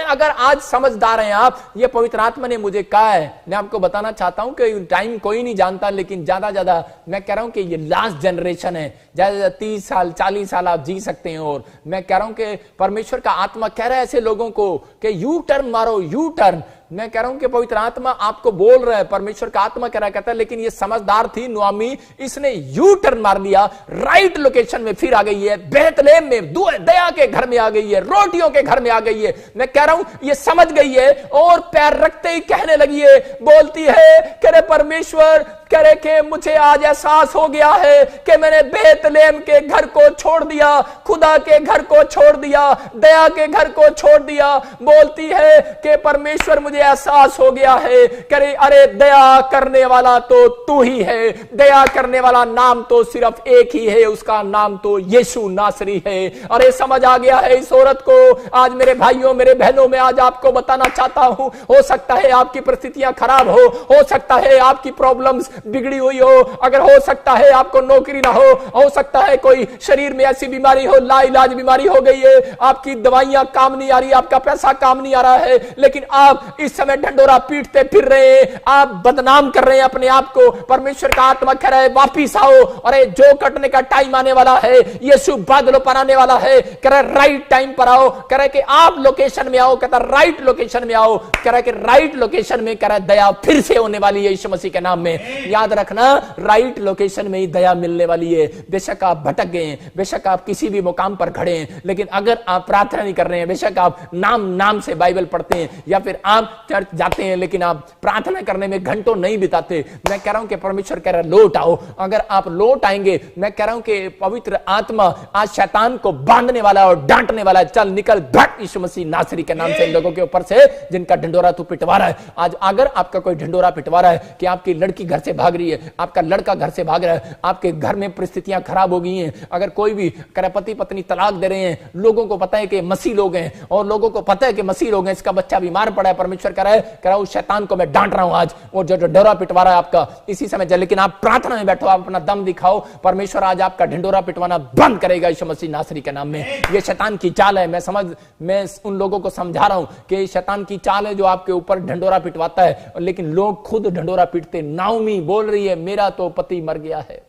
अगर आज समझदार हैं आप, ये पवित्र आत्मा ने मुझे कहा है, मैं आपको बताना चाहता हूं कि टाइम कोई नहीं जानता, लेकिन ज्यादा मैं कह रहा हूं कि ये लास्ट जनरेशन है, ज्यादा 30 साल 40 साल आप जी सकते हैं। और मैं कह रहा हूं कि परमेश्वर का आत्मा कह रहा है ऐसे लोगों को कि यू टर्न मारो, यू टर्न। मैं कह रहा हूं कि पवित्र आत्मा आपको बोल रहा है, परमेश्वर का आत्मा कह रहा है, कहता है लेकिन ये समझदार थी नोआमी, इसने यू टर्न मार लिया, राइट लोकेशन में फिर आ गई है, बेथलेहम में दया के घर में आ गई है, रोटियों के घर में आ गई है। मैं कह रहा हूं ये समझ गई है और पैर रखते ही कहने लगी है, बोलती है, कह रहे परमेश्वर, कह रहे कि मुझे आज एहसास हो गया है कि मैंने बेथलेहम के घर को छोड़ दिया, खुदा के घर को छोड़ दिया, दया के घर को छोड़ दिया। बोलती है कि परमेश्वर मुझे एहसास हो गया है, करे अरे दया करने वाला तो तू ही है, दया करने वाला नाम तो सिर्फ एक ही है, उसका नाम तो यीशु नासरी है। अरे समझ आ गया है इस औरत को। आज मेरे भाइयों मेरे बहनों, मैं आज आपको बताना चाहता हूं, हो सकता है आपकी परिस्थितियां खराब हो सकता है आपकी प्रॉब्लम्स बिगड़ी हुई हो, अगर हो सकता है आपको नौकरी ना हो सकता है कोई शरीर में ऐसी बीमारी हो, लाइलाज बीमारी हो गई है, आपकी दवाइयां काम नहीं आ रही, आपका पैसा काम नहीं आ रहा है, लेकिन आप इस समय ढंडोरा पीटते फिर रहे हैं, आप बदनाम कर रहे हैं अपने आप को। परमेश्वर का आत्मा कह रहा है वापिस आओ, अरे जो कटने का टाइम आने वाला है, यीशु बादलों पर आने वाला है, कह रहा है राइट टाइम पर आओ, कह रहा है कि आप लोकेशन में आओ, कहता राइट लोकेशन में आओ, कह रहा है कि राइट लोकेशन में, कह रहा है दया फिर से होने वाली है यीशु मसीह के नाम में। याद रखना, राइट लोकेशन में ही दया मिलने वाली है। बेशक आप भटक गए हैं, बेशक आप किसी भी मुकाम पर खड़े हैं, लेकिन अगर आप प्रार्थना नहीं कर रहे हैं, बेशक आप नाम से बाइबल पढ़ते हैं या फिर आप चर्च जाते हैं, लेकिन आप प्रार्थना करने में घंटों नहीं बिताते, मैं कह रहा हूं कि परमेश्वर कह रहा है लौट आओ। अगर आप लौट आएंगे, मैं कह रहा हूं कि पवित्र आत्मा आज शैतान को बांधने वाला और डांटने वाला है, चल निकल भट यीशु मसीह नासरी के नाम से इन लोगों के ऊपर से जिनका ढिंडोरा तू पिटवा रहा है। आज अगर आपका कोई ढिंडोरा पिटवा रहा है कि आपकी लड़की घर से भाग रही है, आपका लड़का घर से भाग रहा है, आपके घर में परिस्थितियां खराब हो गई हैं, अगर कोई भी पति पत्नी तलाक दे रहे हैं, लोगों को पता है कि मसीह लोग हैं और लोगों को पता है कि मसीह लोग हैं, इसका बच्चा बीमार पड़ा है, परमेश्वर कह रहा है उस शैतान को मैं डांट रहा हूं आज, और जो ढिंडोरा पिटवा रहा है आपका इसी समय, लेकिन आप प्रार्थना में बैठो, आप अपना दम दिखाओ, परमेश्वर आज आपका ढिंडोरा पिटवाना बंद करेगा यीशु मसीह नासरी के नाम में। ये शैतान की चाल है, मैं उन लोगों को समझा रहा हूं कि शैतान की चाल है जो आपके ऊपर ढिंडोरा पिटवाता है, लेकिन लोग खुद ढिंडोरा पीटते। नाओमी बोल रही है मेरा तो पति मर गया है,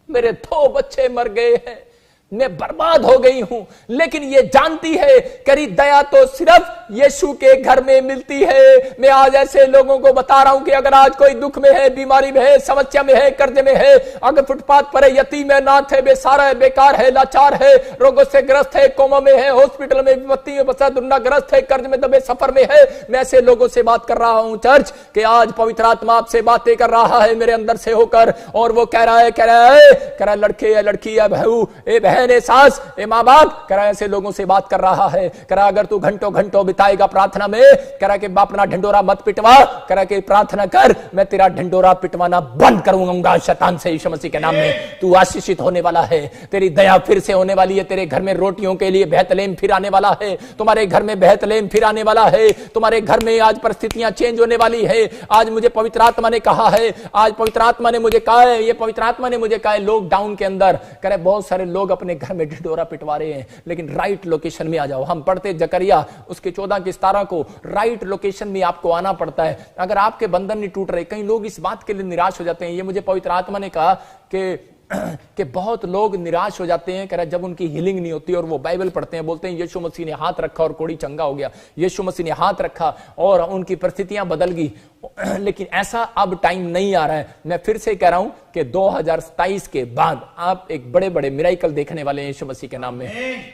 मेरे 2 बच्चे मर गए हैं, मैं बर्बाद हो गई हूं, लेकिन ये जानती है करी दया तो सिर्फ यीशु के घर में मिलती है। मैं आज ऐसे लोगों को बता रहा हूं कि अगर आज कोई दुख में है, बीमारी में है, समस्या में है, कर्ज में है, अगर फुटपाथ पर है, यतीम है, नाथ है, बेसहारा है, बेकार है, लाचार है, रोगों से ग्रस्त है, कोमा में है, हॉस्पिटल में विपत्ति में फंसा, दुर्नाग्रस्त है, कर्ज में दबे, सफर में है, मैं ऐसे लोगों से बात कर रहा हूं चर्च कि आज पवित्र आत्मा आपसे बातें कर रहा है मेरे अंदर से होकर, और वो कह रहा है लड़के या लड़की या बहू ए बहन ए सास ए माँ बाप, कह रहा है ऐसे लोगों से बात कर रहा है, कह रहा अगर तू घंटों बिताएगा प्रार्थना में, कह रहा कि अपना ढिंडोरा मत पिटवा, कह रहा कि प्रार्थना कर, मैं तेरा ढिंडोरा पिटवाना बंद करूंगा शैतान से यीशु मसीह के नाम में। तू आशीषित होने वाला है, तेरी दया फिर से होने वाली है, तेरे घर में रोटियों के लिए बेथलेहम फिर आने वाला है, तुम्हारे घर में बेथलेहम फिर आने वाला है, तुम्हारे घर में आज परिस्थितियां चेंज होने वाली है। आज मुझे पवित्र आत्मा ने कहा है, आज पवित्र आत्मा ने मुझे कहा है, ये पवित्र आत्मा ने मुझे कहा है, लॉकडाउन के अंदर कह रहे बहुत सारे लोग अपने घर में ढिंडोरा पिटवा रहे हैं, लेकिन राइट लोकेशन में आ जाओ। हम पढ़ते जकरिया उसके 14 की 17 को, राइट लोकेशन में आपको आना पड़ता है। अगर आपके बंधन नहीं टूट रहे, कई लोग इस बात के लिए निराश हो जाते हैं। ये मुझे पवित्र आत्मा ने कहा कि बहुत लोग निराश हो जाते हैं, कह रहा जब उनकी हीलिंग नहीं होती और वो बाइबल पढ़ते हैं, बोलते हैं यीशु मसीह ने हाथ रखा और कोढ़ी चंगा हो गया, यीशु मसीह ने हाथ रखा और उनकी परिस्थितियां बदल गई। लेकिन ऐसा अब टाइम नहीं आ रहा है। मैं फिर से कह रहा हूं कि 2027 के बाद आप एक बड़े बड़े मिराइकल देखने वाले हैं यीशु मसीह के नाम में।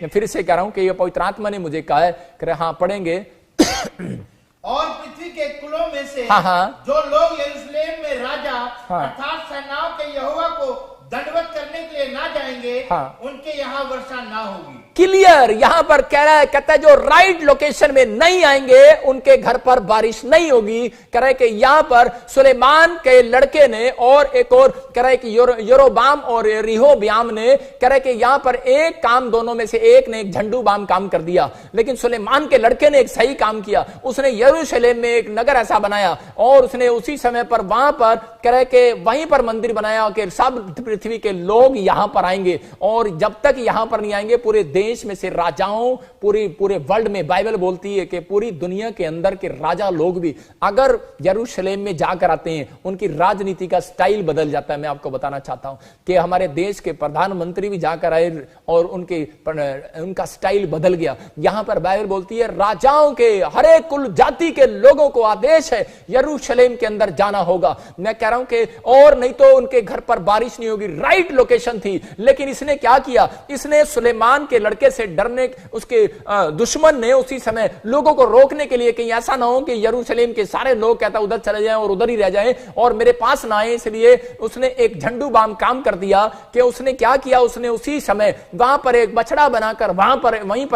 मैं फिर से कह रहा हूं कि ये पवित्र आत्मा ने मुझे कहा है, कह रहे हाँ पढ़ेंगे और पृथ्वी के कुलों में से हाँ। जो लोग यरूशलेम में राजा अर्थात सेनाओं के यहोवा को दंडवत करने के लिए ना जाएंगे, हाँ। उनके यहाँ वर्षा ना होगी। क्लियर यहां पर कह रहा है, कहता है जो राइट लोकेशन में नहीं आएंगे उनके घर पर बारिश नहीं होगी। कह रहा है कि यहां पर सुलेमान के लड़के ने और एक और कह रहा है कि यरोबाम और रिहोब्याम ने कह रहा है कि यहां पर एक काम दोनों में से एक ने एक झंडूबाम काम कर दिया, लेकिन सुलेमान के लड़के ने एक सही काम किया। उसने यरूशलेम में एक नगर ऐसा बनाया और उसने उसी समय पर वहां पर कह रहा है कि वहीं पर मंदिर बनाया कि सब पृथ्वी के लोग यहां पर आएंगे, और जब तक यहां पर नहीं आएंगे पूरे देश में से राजाओं, पूरे वर्ल्ड में बाइबल बोलती है कि पूरी दुनिया के अंदर के राजा लोग भी अगर यरूशलेम में जाकर आते हैं उनकी राजनीति का स्टाइल बदल जाता है। मैं आपको बताना चाहता हूं कि हमारे देश के प्रधानमंत्री भी जाकर आए और उनका स्टाइल बदल गया। यहां पर बाइबल बोलती है राजाओं के हर एक कुल जाति के लोगों को आदेश है यरूशलेम के अंदर जाना होगा। मैं कह रहा हूं कि और नहीं तो उनके घर पर बारिश नहीं होगी। राइट लोकेशन थी, लेकिन इसने क्या किया, इसने सुलेमान के लड़के से डरने, उसके दुश्मन ने उसी समय लोगों को रोकने के लिए कहीं ऐसा ना हो कि यरूशलेम के सारे लोग कहता उधर चले जाएं और उधर ही रह जाएं और मेरे पास ना आए, इसलिए उसने एक झंडू बाम काम कर दिया कि उसने क्या किया, उसने उसी समय वहां पर एक बछड़ा बनाकर वहीं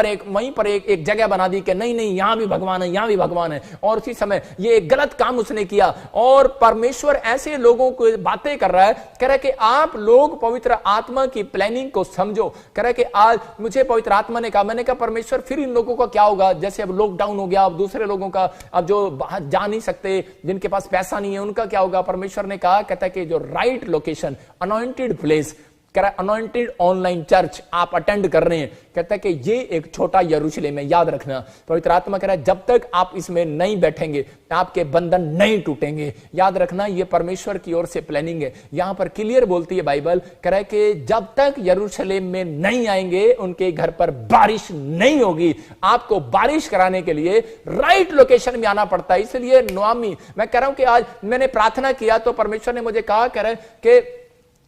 पर एक जगह बना दी कि नहीं नहीं यहां भी भगवान है, यहां भी भगवान है। और उसी समय ये एक गलत काम उसने किया। और परमेश्वर ऐसे लोगों को बातें कर रहा है, कह रहा है कि आप लोग पवित्र आत्मा की प्लानिंग को समझो। कह रहा है कि आज मुझे पवित्र आत्मा ने कहा, मैंने कहा परमेश्वर फिर इन लोगों का क्या होगा, जैसे अब लॉकडाउन हो गया, अब दूसरे लोगों का अब जो बाहर जा नहीं सकते, जिनके पास पैसा नहीं है, उनका क्या होगा। परमेश्वर ने कहा, कहता है कि जो right location, anointed place, anointed online church आप अटेंड कर रहे हैं, कहता है कि ये एक छोटा यरूशलेम है। याद रखना, पवित्र आत्मा कह रहा है जब तक आप इसमें नहीं बैठेंगे आपके बंधन नहीं टूटेंगे। याद रखना, ये परमेश्वर की ओर से प्लानिंग है। यहां पर क्लियर बोलती है बाइबल, कह रहा है कि जब तक यरूशलेम में नहीं आएंगे उनके घर पर बारिश नहीं होगी। आपको बारिश कराने के लिए राइट लोकेशन में आना पड़ता है। इसलिए नोआमी, मैं कह रहा हूं कि आज मैंने प्रार्थना किया तो परमेश्वर ने मुझे कहा, कह रहा है कि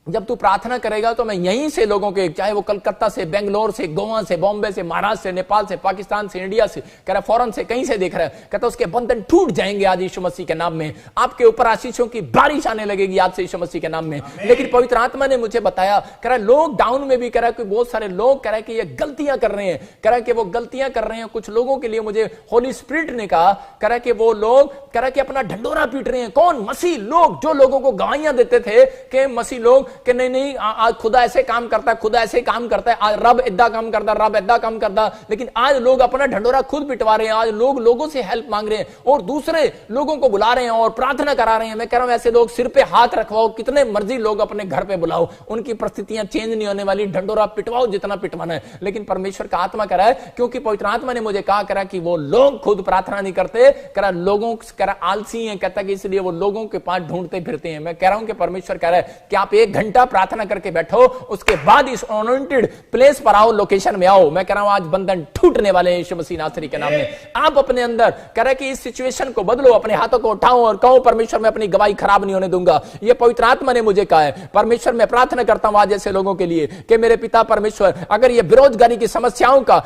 जब तू प्रार्थना करेगा तो मैं यहीं से लोगों के, चाहे वो कलकत्ता से, बेंगलोर से, गोवा से, बॉम्बे से, महाराष्ट्र से, नेपाल से, पाकिस्तान से, इंडिया से, कह रहा फॉरेन से, कहीं से देख रहा है, कहता उसके बंधन टूट जाएंगे आज यीशु मसीह के नाम में। आपके ऊपर आशीषों की बारिश आने लगेगी आज से यीशु मसीह के नाम में। लेकिन पवित्र आत्मा ने मुझे बताया, कह रहा लॉकडाउन में भी कह रहा है बहुत सारे लोग कह रहा है कि ये गलतियां कर रहे हैं, कह रहा है कि वो गलतियां कर रहे हैं। कुछ लोगों के लिए मुझे होली स्पिरिट ने कहा, कह रहा है कि वो लोग कह रहा है कि अपना ढंडोरा पीट रहे हैं। कौन? मसीह लोग, जो लोगों को गवाहियां देते थे कि मसीह लोग कि नहीं नहीं आज खुदा ऐसे काम करता है, खुदा ऐसे काम करता है, आज रब इद्दा काम करता, रब इद्दा काम करता। लेकिन आज लोग अपना ढंडोरा खुद पिटवा रहे हैं। आज लोग लोगों से हेल्प मांग रहे हैं और दूसरे लोगों को बुला रहे हैं और प्रार्थना करा रहे हैं। मैं कह रहा हूं ऐसे लोग सिर पे हाथ रखवाओ, कितने मर्जी लोग अपने घर पे बुलाओ, उनकी परिस्थितियां चेंज नहीं होने वाली। ढंडोरा पिटवाओ जितना पिटवाना है। लेकिन परमेश्वर का आत्मा कह रहा है, क्योंकि पवित्र आत्मा ने मुझे कहा करा कि वो लोग खुद प्रार्थना नहीं करते, करा लोगों करा आलसी हैं, कहता कि इसलिए वो लोगों के पास ढूंढते फिरते हैं। मैं कह रहा हूं कि परमेश्वर कह रहा है कि आप 1 घंटा प्रार्थना करके बैठो, उसके बाद इस अनॉइंटेड प्लेस पर आओ, लोकेशन में आओ। मैं कह रहा हूं आज बंधन टूटने वाले हैं यीशु मसीह नासरी के नाम में। आप अपने अंदर कह रहे कि इस सिचुएशन को बदलो, अपने हाथों को उठाओ और कहो परमेश्वर मैं अपनी गवाही खराब नहीं होने दूंगा। ये पवित्र आत्मा ने मुझे कहा है। परमेश्वर मैं प्रार्थना करता हूं आज ऐसे लोगों के लिए कि मेरे पिता परमेश्वर, अगर ये बेरोजगारी की समस्याओं का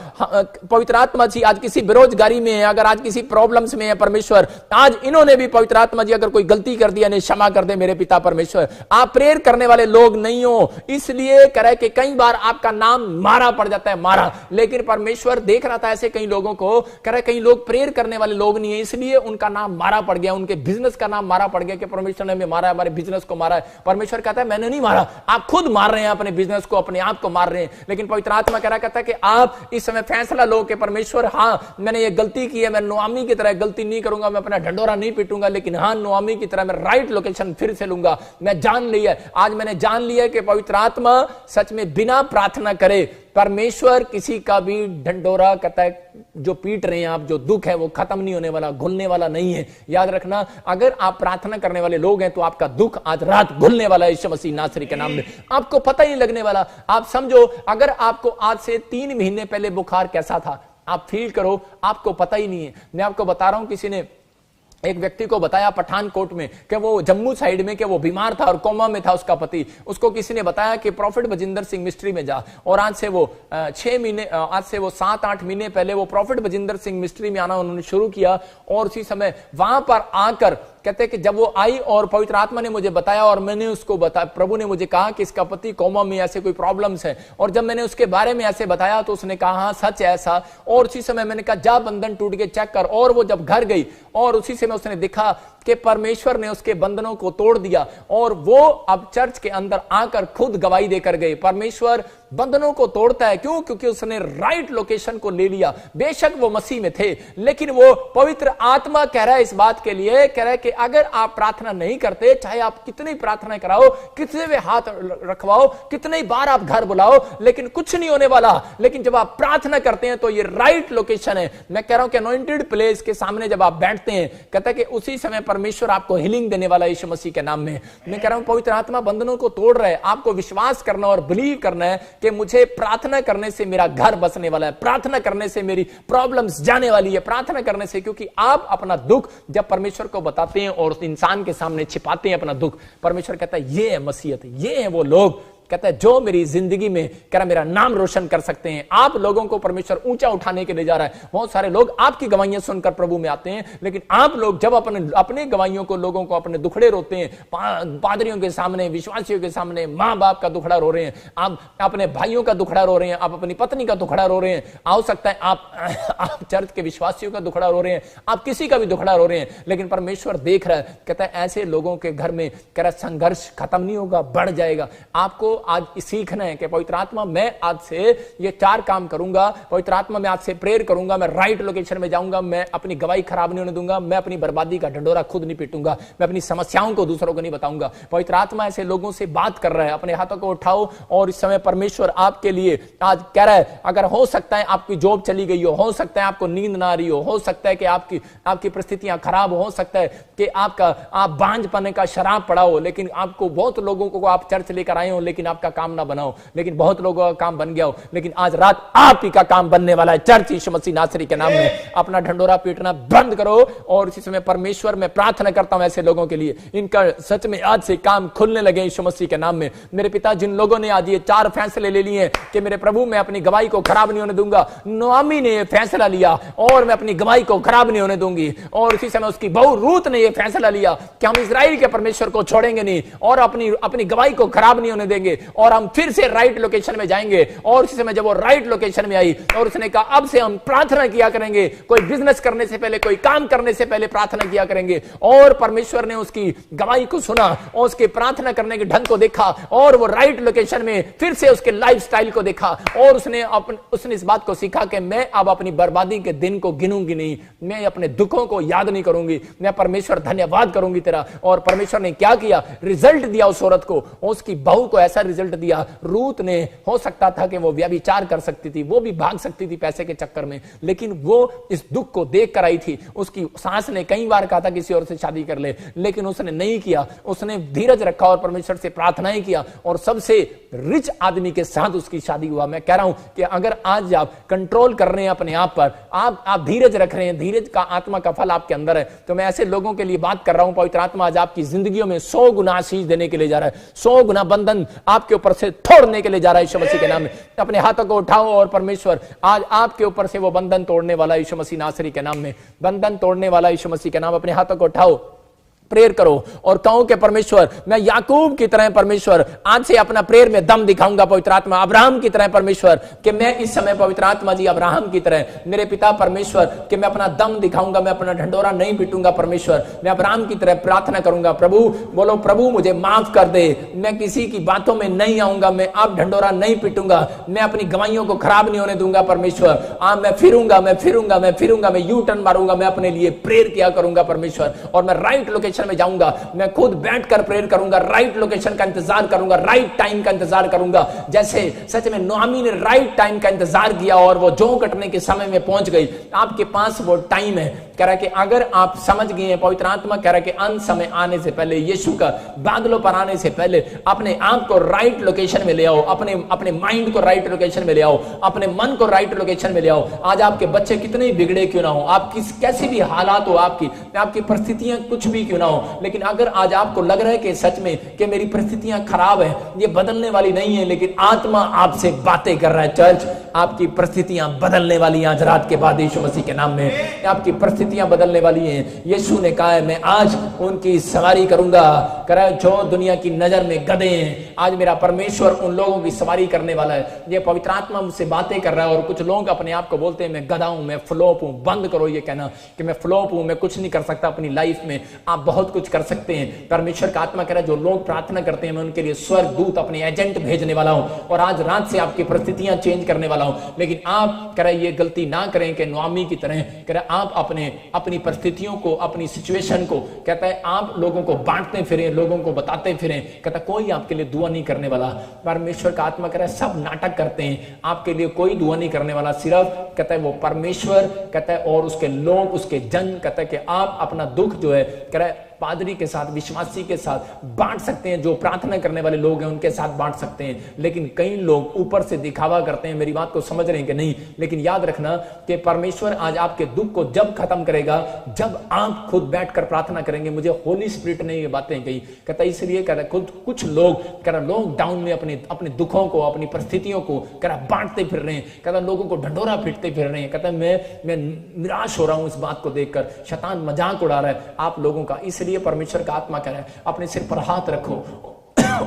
पवित्र आत्मा जी आज किसी बेरोजगारी में है, अगर आज किसी प्रॉब्लम्स में है परमेश्वर, आज इन्होंने भी पवित्र आत्मा जी अगर कोई गलती कर दिया नहीं, क्षमा कर दे मेरे पिता परमेश्वर। आप प्रेयर करने वाले लोग नहीं हो, इसलिए कह रहे कि कई बार आपका नाम मारा पड़ जाता है, मारा। लेकिन परमेश्वर देख रहा था ऐसे कई लोगों को, कह रहे कई लोग प्रेयर करने वाले लोग नहीं है, इसलिए उनका नाम मारा पड़ गया, उनके बिजनेस का नाम मारा पड़ गया कि परमेश्वर ने हमें मारा है, हमारे बिजनेस को मारा है। परमेश्वर कहता है मैंने नहीं मारा, आप खुद मार रहे हैं अपने बिजनेस को, अपने आप को मार रहे हैं। लेकिन पवित्र आत्मा कह रहा कहता है कि आप इस समय फैसला लो कि परमेश्वर हाँ मैंने ये गलती की है, मैं नोआमी की तरह गलती नहीं करूंगा, मैं अपना ढंडोरा नहीं पीटूंगा, लेकिन हाँ नोआमी की तरह मैं राइट लोकेशन फिर से लूंगा। मैं जान लिया, आज मैंने जान लिया कि पवित्र आत्मा सच में बिना प्रार्थना करे परमेश्वर किसी का भी ढंडोरा कहता है जो पीट रहे हैं आप, जो दुख है वो खत्म नहीं होने वाला, घुलने वाला नहीं है। याद रखना, अगर आप प्रार्थना करने वाले लोग हैं तो आपका दुख आज रात घुलने वाला है यीशु मसीह नासरी के नाम में, आपको पता ही नहीं लगने वाला। आप समझो, अगर आपको आज से 3 महीने पहले बुखार कैसा था आप फील करो, आपको पता ही नहीं है। मैं आपको बता रहा हूं, किसी ने एक व्यक्ति को बताया पठानकोट में कि वो जम्मू साइड में कि वो बीमार था और कोमा में था उसका पति। उसको किसी ने बताया कि प्रॉफिट बजिंदर सिंह मिस्ट्री में जा, और आज से वो 7-8 महीने पहले वो प्रॉफिट बजिंदर सिंह मिस्ट्री में आना उन्होंने शुरू किया। और उसी समय वहां पर आकर कहते हैं कि जब वो आई और पवित्र आत्मा ने मुझे बताया और मैंने उसको बताया, प्रभु ने मुझे कहा कि इसका पति कोमा में ऐसे कोई प्रॉब्लम्स है, और जब मैंने उसके बारे में ऐसे बताया तो उसने कहा हाँ सच है ऐसा। और उसी समय मैंने कहा जा बंधन टूट के चेक कर। और वो जब घर गई और उसी समय उसने देखा कि परमेश्वर ने उसके बंधनों को तोड़ दिया, और वो अब चर्च के अंदर आकर खुद गवाही देकर गए। परमेश्वर बंधनों को तोड़ता है, क्यों? क्योंकि उसने राइट लोकेशन को ले लिया। बेशक वो मसीह में थे, लेकिन वो पवित्र आत्मा कह रहा है इस बात के लिए, कह रहा है कि अगर आप प्रार्थना नहीं करते, चाहे आप कितनी प्रार्थना कराओ, कितने भी हाथ रखवाओ, कितनी बार आप घर बुलाओ, लेकिन कुछ नहीं होने वाला। लेकिन जब आप प्रार्थना करते हैं तो ये राइट लोकेशन है। मैं कह रहा हूं कि अनॉइंटेड प्लेस के सामने जब आप बैठते हैं, कहता है कि उसी समय परमेश्वर आपको हीलिंग देने वाला यीशु मसीह के नाम में। मैं कह रहा हूं पवित्र आत्मा बंधनों को तोड़ रहा है। आपको विश्वास करना और बिलीव करना है कि मुझे प्रार्थना करने से मेरा घर बसने वाला है, प्रार्थना करने से मेरी प्रॉब्लम्स जाने वाली है, प्रार्थना करने से, क्योंकि आप अपना दुख जब परमेश्वर को बताते हैं और उस इंसान के सामने छिपाते हैं अपना दुख, परमेश्वर कहता है ये है मसीहत, ये है वो लोग, कहता है जो मेरी जिंदगी में कह रहा मेरा नाम रोशन कर सकते हैं। आप लोगों को परमेश्वर ऊंचा उठाने के लिए जा रहा है। बहुत सारे लोग आपकी गवाहियां सुनकर प्रभु में आते हैं, लेकिन आप लोग जब अपने गवाहियों को, लोगों को अपने दुखड़े रोते हैं, पादरियों के सामने, विश्वासियों के सामने, माँ बाप का दुखड़ा रो रहे हैं, आप अपने भाइयों का दुखड़ा रो रहे हैं, आप अपनी पत्नी का दुखड़ा रो रहे हैं, हो सकता है आप चर्च के विश्वासियों का दुखड़ा रो रहे हैं, आप किसी का भी दुखड़ा रो रहे हैं, लेकिन परमेश्वर देख रहा है। कहता है ऐसे लोगों के घर में कह रहा संघर्ष खत्म नहीं होगा, बढ़ जाएगा। आपको आज सीखना है कि पवित्र आत्मा मैं आज से ये 4 काम करूंगा, पवित्र आत्मा मैं आज से प्रेयर करूंगा, मैं राइट लोकेशन में जाऊंगा, मैं अपनी गवाही खराब नहीं होने दूंगा, मैं अपनी बर्बादी का ढंडोरा खुद नहीं पीटूंगा, मैं अपनी समस्याओं को दूसरों को नहीं बताऊंगा। पवित्र आत्मा ऐसे लोगों से बात कर रहा है। अपने हाथों को उठाओ और इस समय परमेश्वर आपके लिए आज कह रहा है, अगर हो सकता है आपकी जॉब चली गई हो सकता है आपको नींद ना आ रही हो सकता है कि आपकी परिस्थितियां खराब हो सकता है कि आप बांझ पने का शराब पड़ा हो, लेकिन आपको बहुत लोगों को आप चर्च लेकर आए हो, लेकिन आपका काम ना बनाओ, लेकिन बहुत लोगों का काम बन गया हो, लेकिन आज रात आप ही का काम बनने वाला है। चर्च यीशु मसीह नासरी के नाम में अपना ढंडोरा पीटना बंद करो। और इसी समय परमेश्वर मैं प्रार्थना करता हूं ऐसे लोगों के लिए, इनका सच में आज से काम खुलने लगे यीशु मसीह के नाम में। मेरे पिता जिन लोगों ने आज ये 4 फैसले ले लिए कि मेरे प्रभु मैं अपनी गवाही को खराब नहीं होने दूंगा, नोआमी ने यह फैसला लिया और मैं अपनी गवाही को खराब नहीं होने दूंगी, और इसी समय उसकी बहू रूत ने यह फैसला लिया कि हम इस्राएल के परमेश्वर को छोड़ेंगे नहीं और अपनी गवाही को खराब नहीं होने देंगे, और हम फिर से राइट लोकेशन में जाएंगे। और इसी समय जब वो राइट लोकेशन में आई और उसने कहा अब से हम प्रार्थना किया करेंगे, कोई बिजनेस करने से पहले, कोई काम करने से पहले प्रार्थना किया करेंगे, और परमेश्वर ने उसकी गवाही को सुना और उसके प्रार्थना करने के ढंग को देखा, और वो राइट लोकेशन में फिर से उसके लाइफस्टाइल को देखा, और उसने इस बात को सीखा कि मैं अब अपनी बर्बादी के दिन को गिनूंगी नहीं, मैं अपने दुखों को याद नहीं करूंगी, मैं परमेश्वर धन्यवाद करूंगी तेरा। और परमेश्वर ने क्या किया, रिजल्ट दिया उस औरत को, उसकी बहू को ऐसा रिजल्ट दिया। रूत ने हो सकता था कि वो व्यभिचार कर सकती थी, वो भी भाग सकती थी पैसे के चक्कर में, लेकिन वो इस दुख को देख कर आई थी। उसकी सास ने कई बार कहा था किसी और से शादी कर ले, लेकिन उसने नहीं किया, उसने धीरज रखा और परमेश्वर से प्रार्थनाएं किया, और सबसे रिच आदमी के साथ उसकी शादी हुआ। मैं कह रहा हूं कि अगर आज आप कंट्रोल कर रहे हैं अपने आप पर, आप धीरज रख रहे हैं, धीरज का आत्मा का फल आपके अंदर है, तो मैं ऐसे लोगों के लिए बात कर रहा हूं, पवित्र आत्मा आज आपकी जिंदगियों में 100 गुना आशीष देने के लिए जा रहा है, 100 गुना बंधन आपके ऊपर से तोड़ने के लिए जा रहा है यीशु मसीह के नाम में। अपने हाथों को उठाओ और परमेश्वर आज आपके ऊपर से वो बंधन तोड़ने वाला यीशु मसीह नासरी के नाम में, बंधन तोड़ने वाला यीशु मसीह के नाम। अपने हाथों को उठाओ, प्रेयर करो और कहो कि परमेश्वर मैं याकूब की तरह परमेश्वर आज से अपना प्रेयर में दम दिखाऊंगा पवित्र आत्मा, अब्राहम की तरह परमेश्वर कि मैं इस समय पवित्र आत्मा जी अब्राहम की तरह मेरे पिता परमेश्वर कि मैं अपना दम दिखाऊंगा, मैं अपना ढंडोरा नहीं पीटूंगा परमेश्वर, मैं अब्राहम की तरह प्रार्थना करूंगा। प्रभु बोलो, प्रभु मुझे माफ कर दे, मैं किसी की बातों में नहीं आऊंगा, मैं अब ढंडोरा नहीं पीटूंगा, मैं अपनी गवाहियों को खराब नहीं होने दूंगा परमेश्वर। मैं फिरूंगा, मैं यू टर्न मारूंगा, मैं अपने लिए प्रेयर किया करूंगा परमेश्वर, और मैं राइट लोकेशन में जाऊंगा, मैं खुद बैठकर प्रेयर करूंगा, राइट लोकेशन का इंतजार करूंगा, राइट टाइम का इंतजार करूंगा। जैसे सच में नोआमी ने राइट टाइम का इंतजार किया और वो जौ कटने के समय में पहुंच गई। आपके पास वो टाइम है, कह रहा है कि अगर आप समझ गए हैं, पवित्र आत्मा कह रहा है कि अंत समय आने से पहले, यीशु का बादलों पर आने से पहले अपने आप को राइट लोकेशन में ले आओ, अपने माइंड को राइट लोकेशन में ले आओ, अपने मन को राइट लोकेशन में ले आओ। आज आपके बच्चे कितने बिगड़े क्यों ना हो, आप कैसी भी हालात हो, आपकी परिस्थितियां कुछ भी क्यों ना हो, हो, लेकिन अगर आज आपको लग रहा है कि सच में कि मेरी परिस्थितियां खराब है, ये बदलने वाली नहीं है, लेकिन आत्मा आपसे बातें कर रहा है, चर्च आपकी परिस्थितियां बदलने वाली हैं आज रात के बाद यीशु मसीह के नाम में। आपकी परिस्थितियां बदलने वाली हैं। यीशु ने कहा है मैं आज उनकी सवारी करूंगा, करा जो दुनिया की नजर में गधे हैं, आज मेरा परमेश्वर उन लोगों की सवारी करने वाला है। ये पवित्र आत्मा मुझसे बातें कर रहा है। और कुछ लोग अपने आप को बोलते हैं मैं गधा हूं, मैं फ्लॉप हूं। बंद करो ये कहना कि मैं फ्लॉप हूं, मैं कुछ नहीं कर सकता अपनी लाइफ में। आप बहुत कुछ कर सकते हैं। परमेश्वर का आत्मा कह रहा है जो लोग प्रार्थना करते हैं मैं उनके लिए स्वर्ग दूत अपने एजेंट भेजने वाला हूं और आज रात से आपकी परिस्थितियां चेंज करने वाला हूं। लेकिन आप कह रहे ये गलती ना करें कि नोआमी की तरह, कह रहे आप अपनी परिस्थितियों को, अपनी सिचुएशन को, कहता है आप लोगों को बांटते फिरें, लोगों को बताते फिरें, कहता कोई आपके लिए दुआ नहीं करने वाला। परमेश्वर का आत्मा कह रहा है सब नाटक करते हैं, आपके लिए कोई दुआ नहीं करने वाला। सिर्फ कहता है वो परमेश्वर कहता है और उसके लोग, उसके जन, कहता है कि आप अपना दुख जो है कह रहा है पादरी के साथ, विश्वासी के साथ बांट सकते हैं। जो प्रार्थना करने वाले लोग हैं उनके साथ बांट सकते हैं। लेकिन कई लोग ऊपर से दिखावा करते हैं। मेरी बात को समझ रहे हैं कि नहीं? लेकिन याद रखना कि परमेश्वर आज आपके दुख को जब खत्म करेगा जब आप खुद बैठकर प्रार्थना करेंगे। मुझे होली स्पिरिट ने ये बातें कही, कहता इसलिए कह रहा खुद कुछ लोग कह रहा लॉकडाउन में अपने दुखों को, अपनी परिस्थितियों को कह रहा बांटते फिर रहे हैं, कहता लोगों को ढंढोरा पीटते फिर रहे हैं। कहता मैं निराश हो रहा हूं इस बात को देखकर, शैतान मजाक उड़ा रहा है आप लोगों का। इसलिए परमेश्वर का आत्मा कह रहा है अपने सिर पर हाथ रखो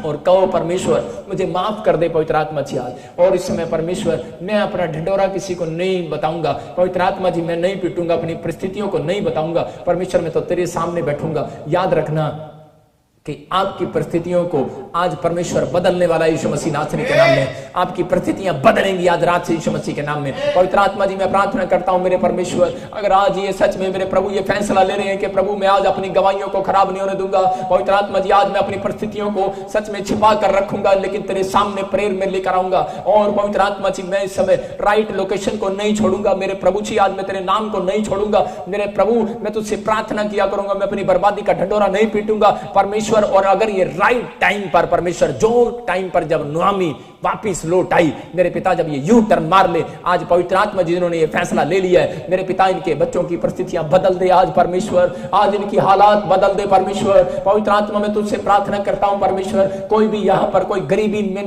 और कहो परमेश्वर मुझे माफ कर दे पवित्र आत्मा जी आज। और इस समय परमेश्वर मैं अपना ढिंडोरा किसी को नहीं बताऊंगा, पवित्र आत्मा जी मैं नहीं पीटूंगा, अपनी परिस्थितियों को नहीं बताऊंगा। परमेश्वर मैं तो तेरे सामने बैठूंगा। याद रखना कि आपकी परिस्थितियों को आज परमेश्वर बदलने वाला यीशु मसीह नासरी के नाम में। आपकी परिस्थितियां बदलेंगी आज रात से यीशु मसीह के नाम में। पवित्र आत्मा जी मैं प्रार्थना करता हूं मेरे परमेश्वर, अगर आज ये सच में मेरे प्रभु ये फैसला ले रहे हैं कि प्रभु मैं आज अपनी गवाहियों को खराब नहीं होने दूंगा। पवित्र आत्मा जी आज मैं अपनी परिस्थितियों को सच में छिपा कर रखूंगा, लेकिन तेरे सामने प्रेयर में लेकर आऊंगा। और पवित्र आत्मा जी मैं इस समय राइट लोकेशन को नहीं छोड़ूंगा मेरे प्रभु जी, आज मैं तेरे नाम को नहीं छोड़ूंगा मेरे प्रभु। मैं तुझसे प्रार्थना किया करूंगा, मैं अपनी बर्बादी का ढंडोरा नहीं पीटूंगा परमेश्वर। और अगर ये राइट टाइम पर परमेश्वर, जो टाइम पर जब नोआमी वापिस लौट आई, मेरे पिता जब ये यू टर्न मार ले, आज पवित्र आत्मा जी जिन्होंने ये फैसला ले लिया है, मेरे पिता इनके बच्चों की परिस्थितियां बदल दे आज परमेश्वर, आज इनकी हालात बदल दे परमेश्वर। पवित्र आत्मा में तुझसे प्रार्थना करता हूं परमेश्वर, कोई भी यहां पर कोई गरीबी में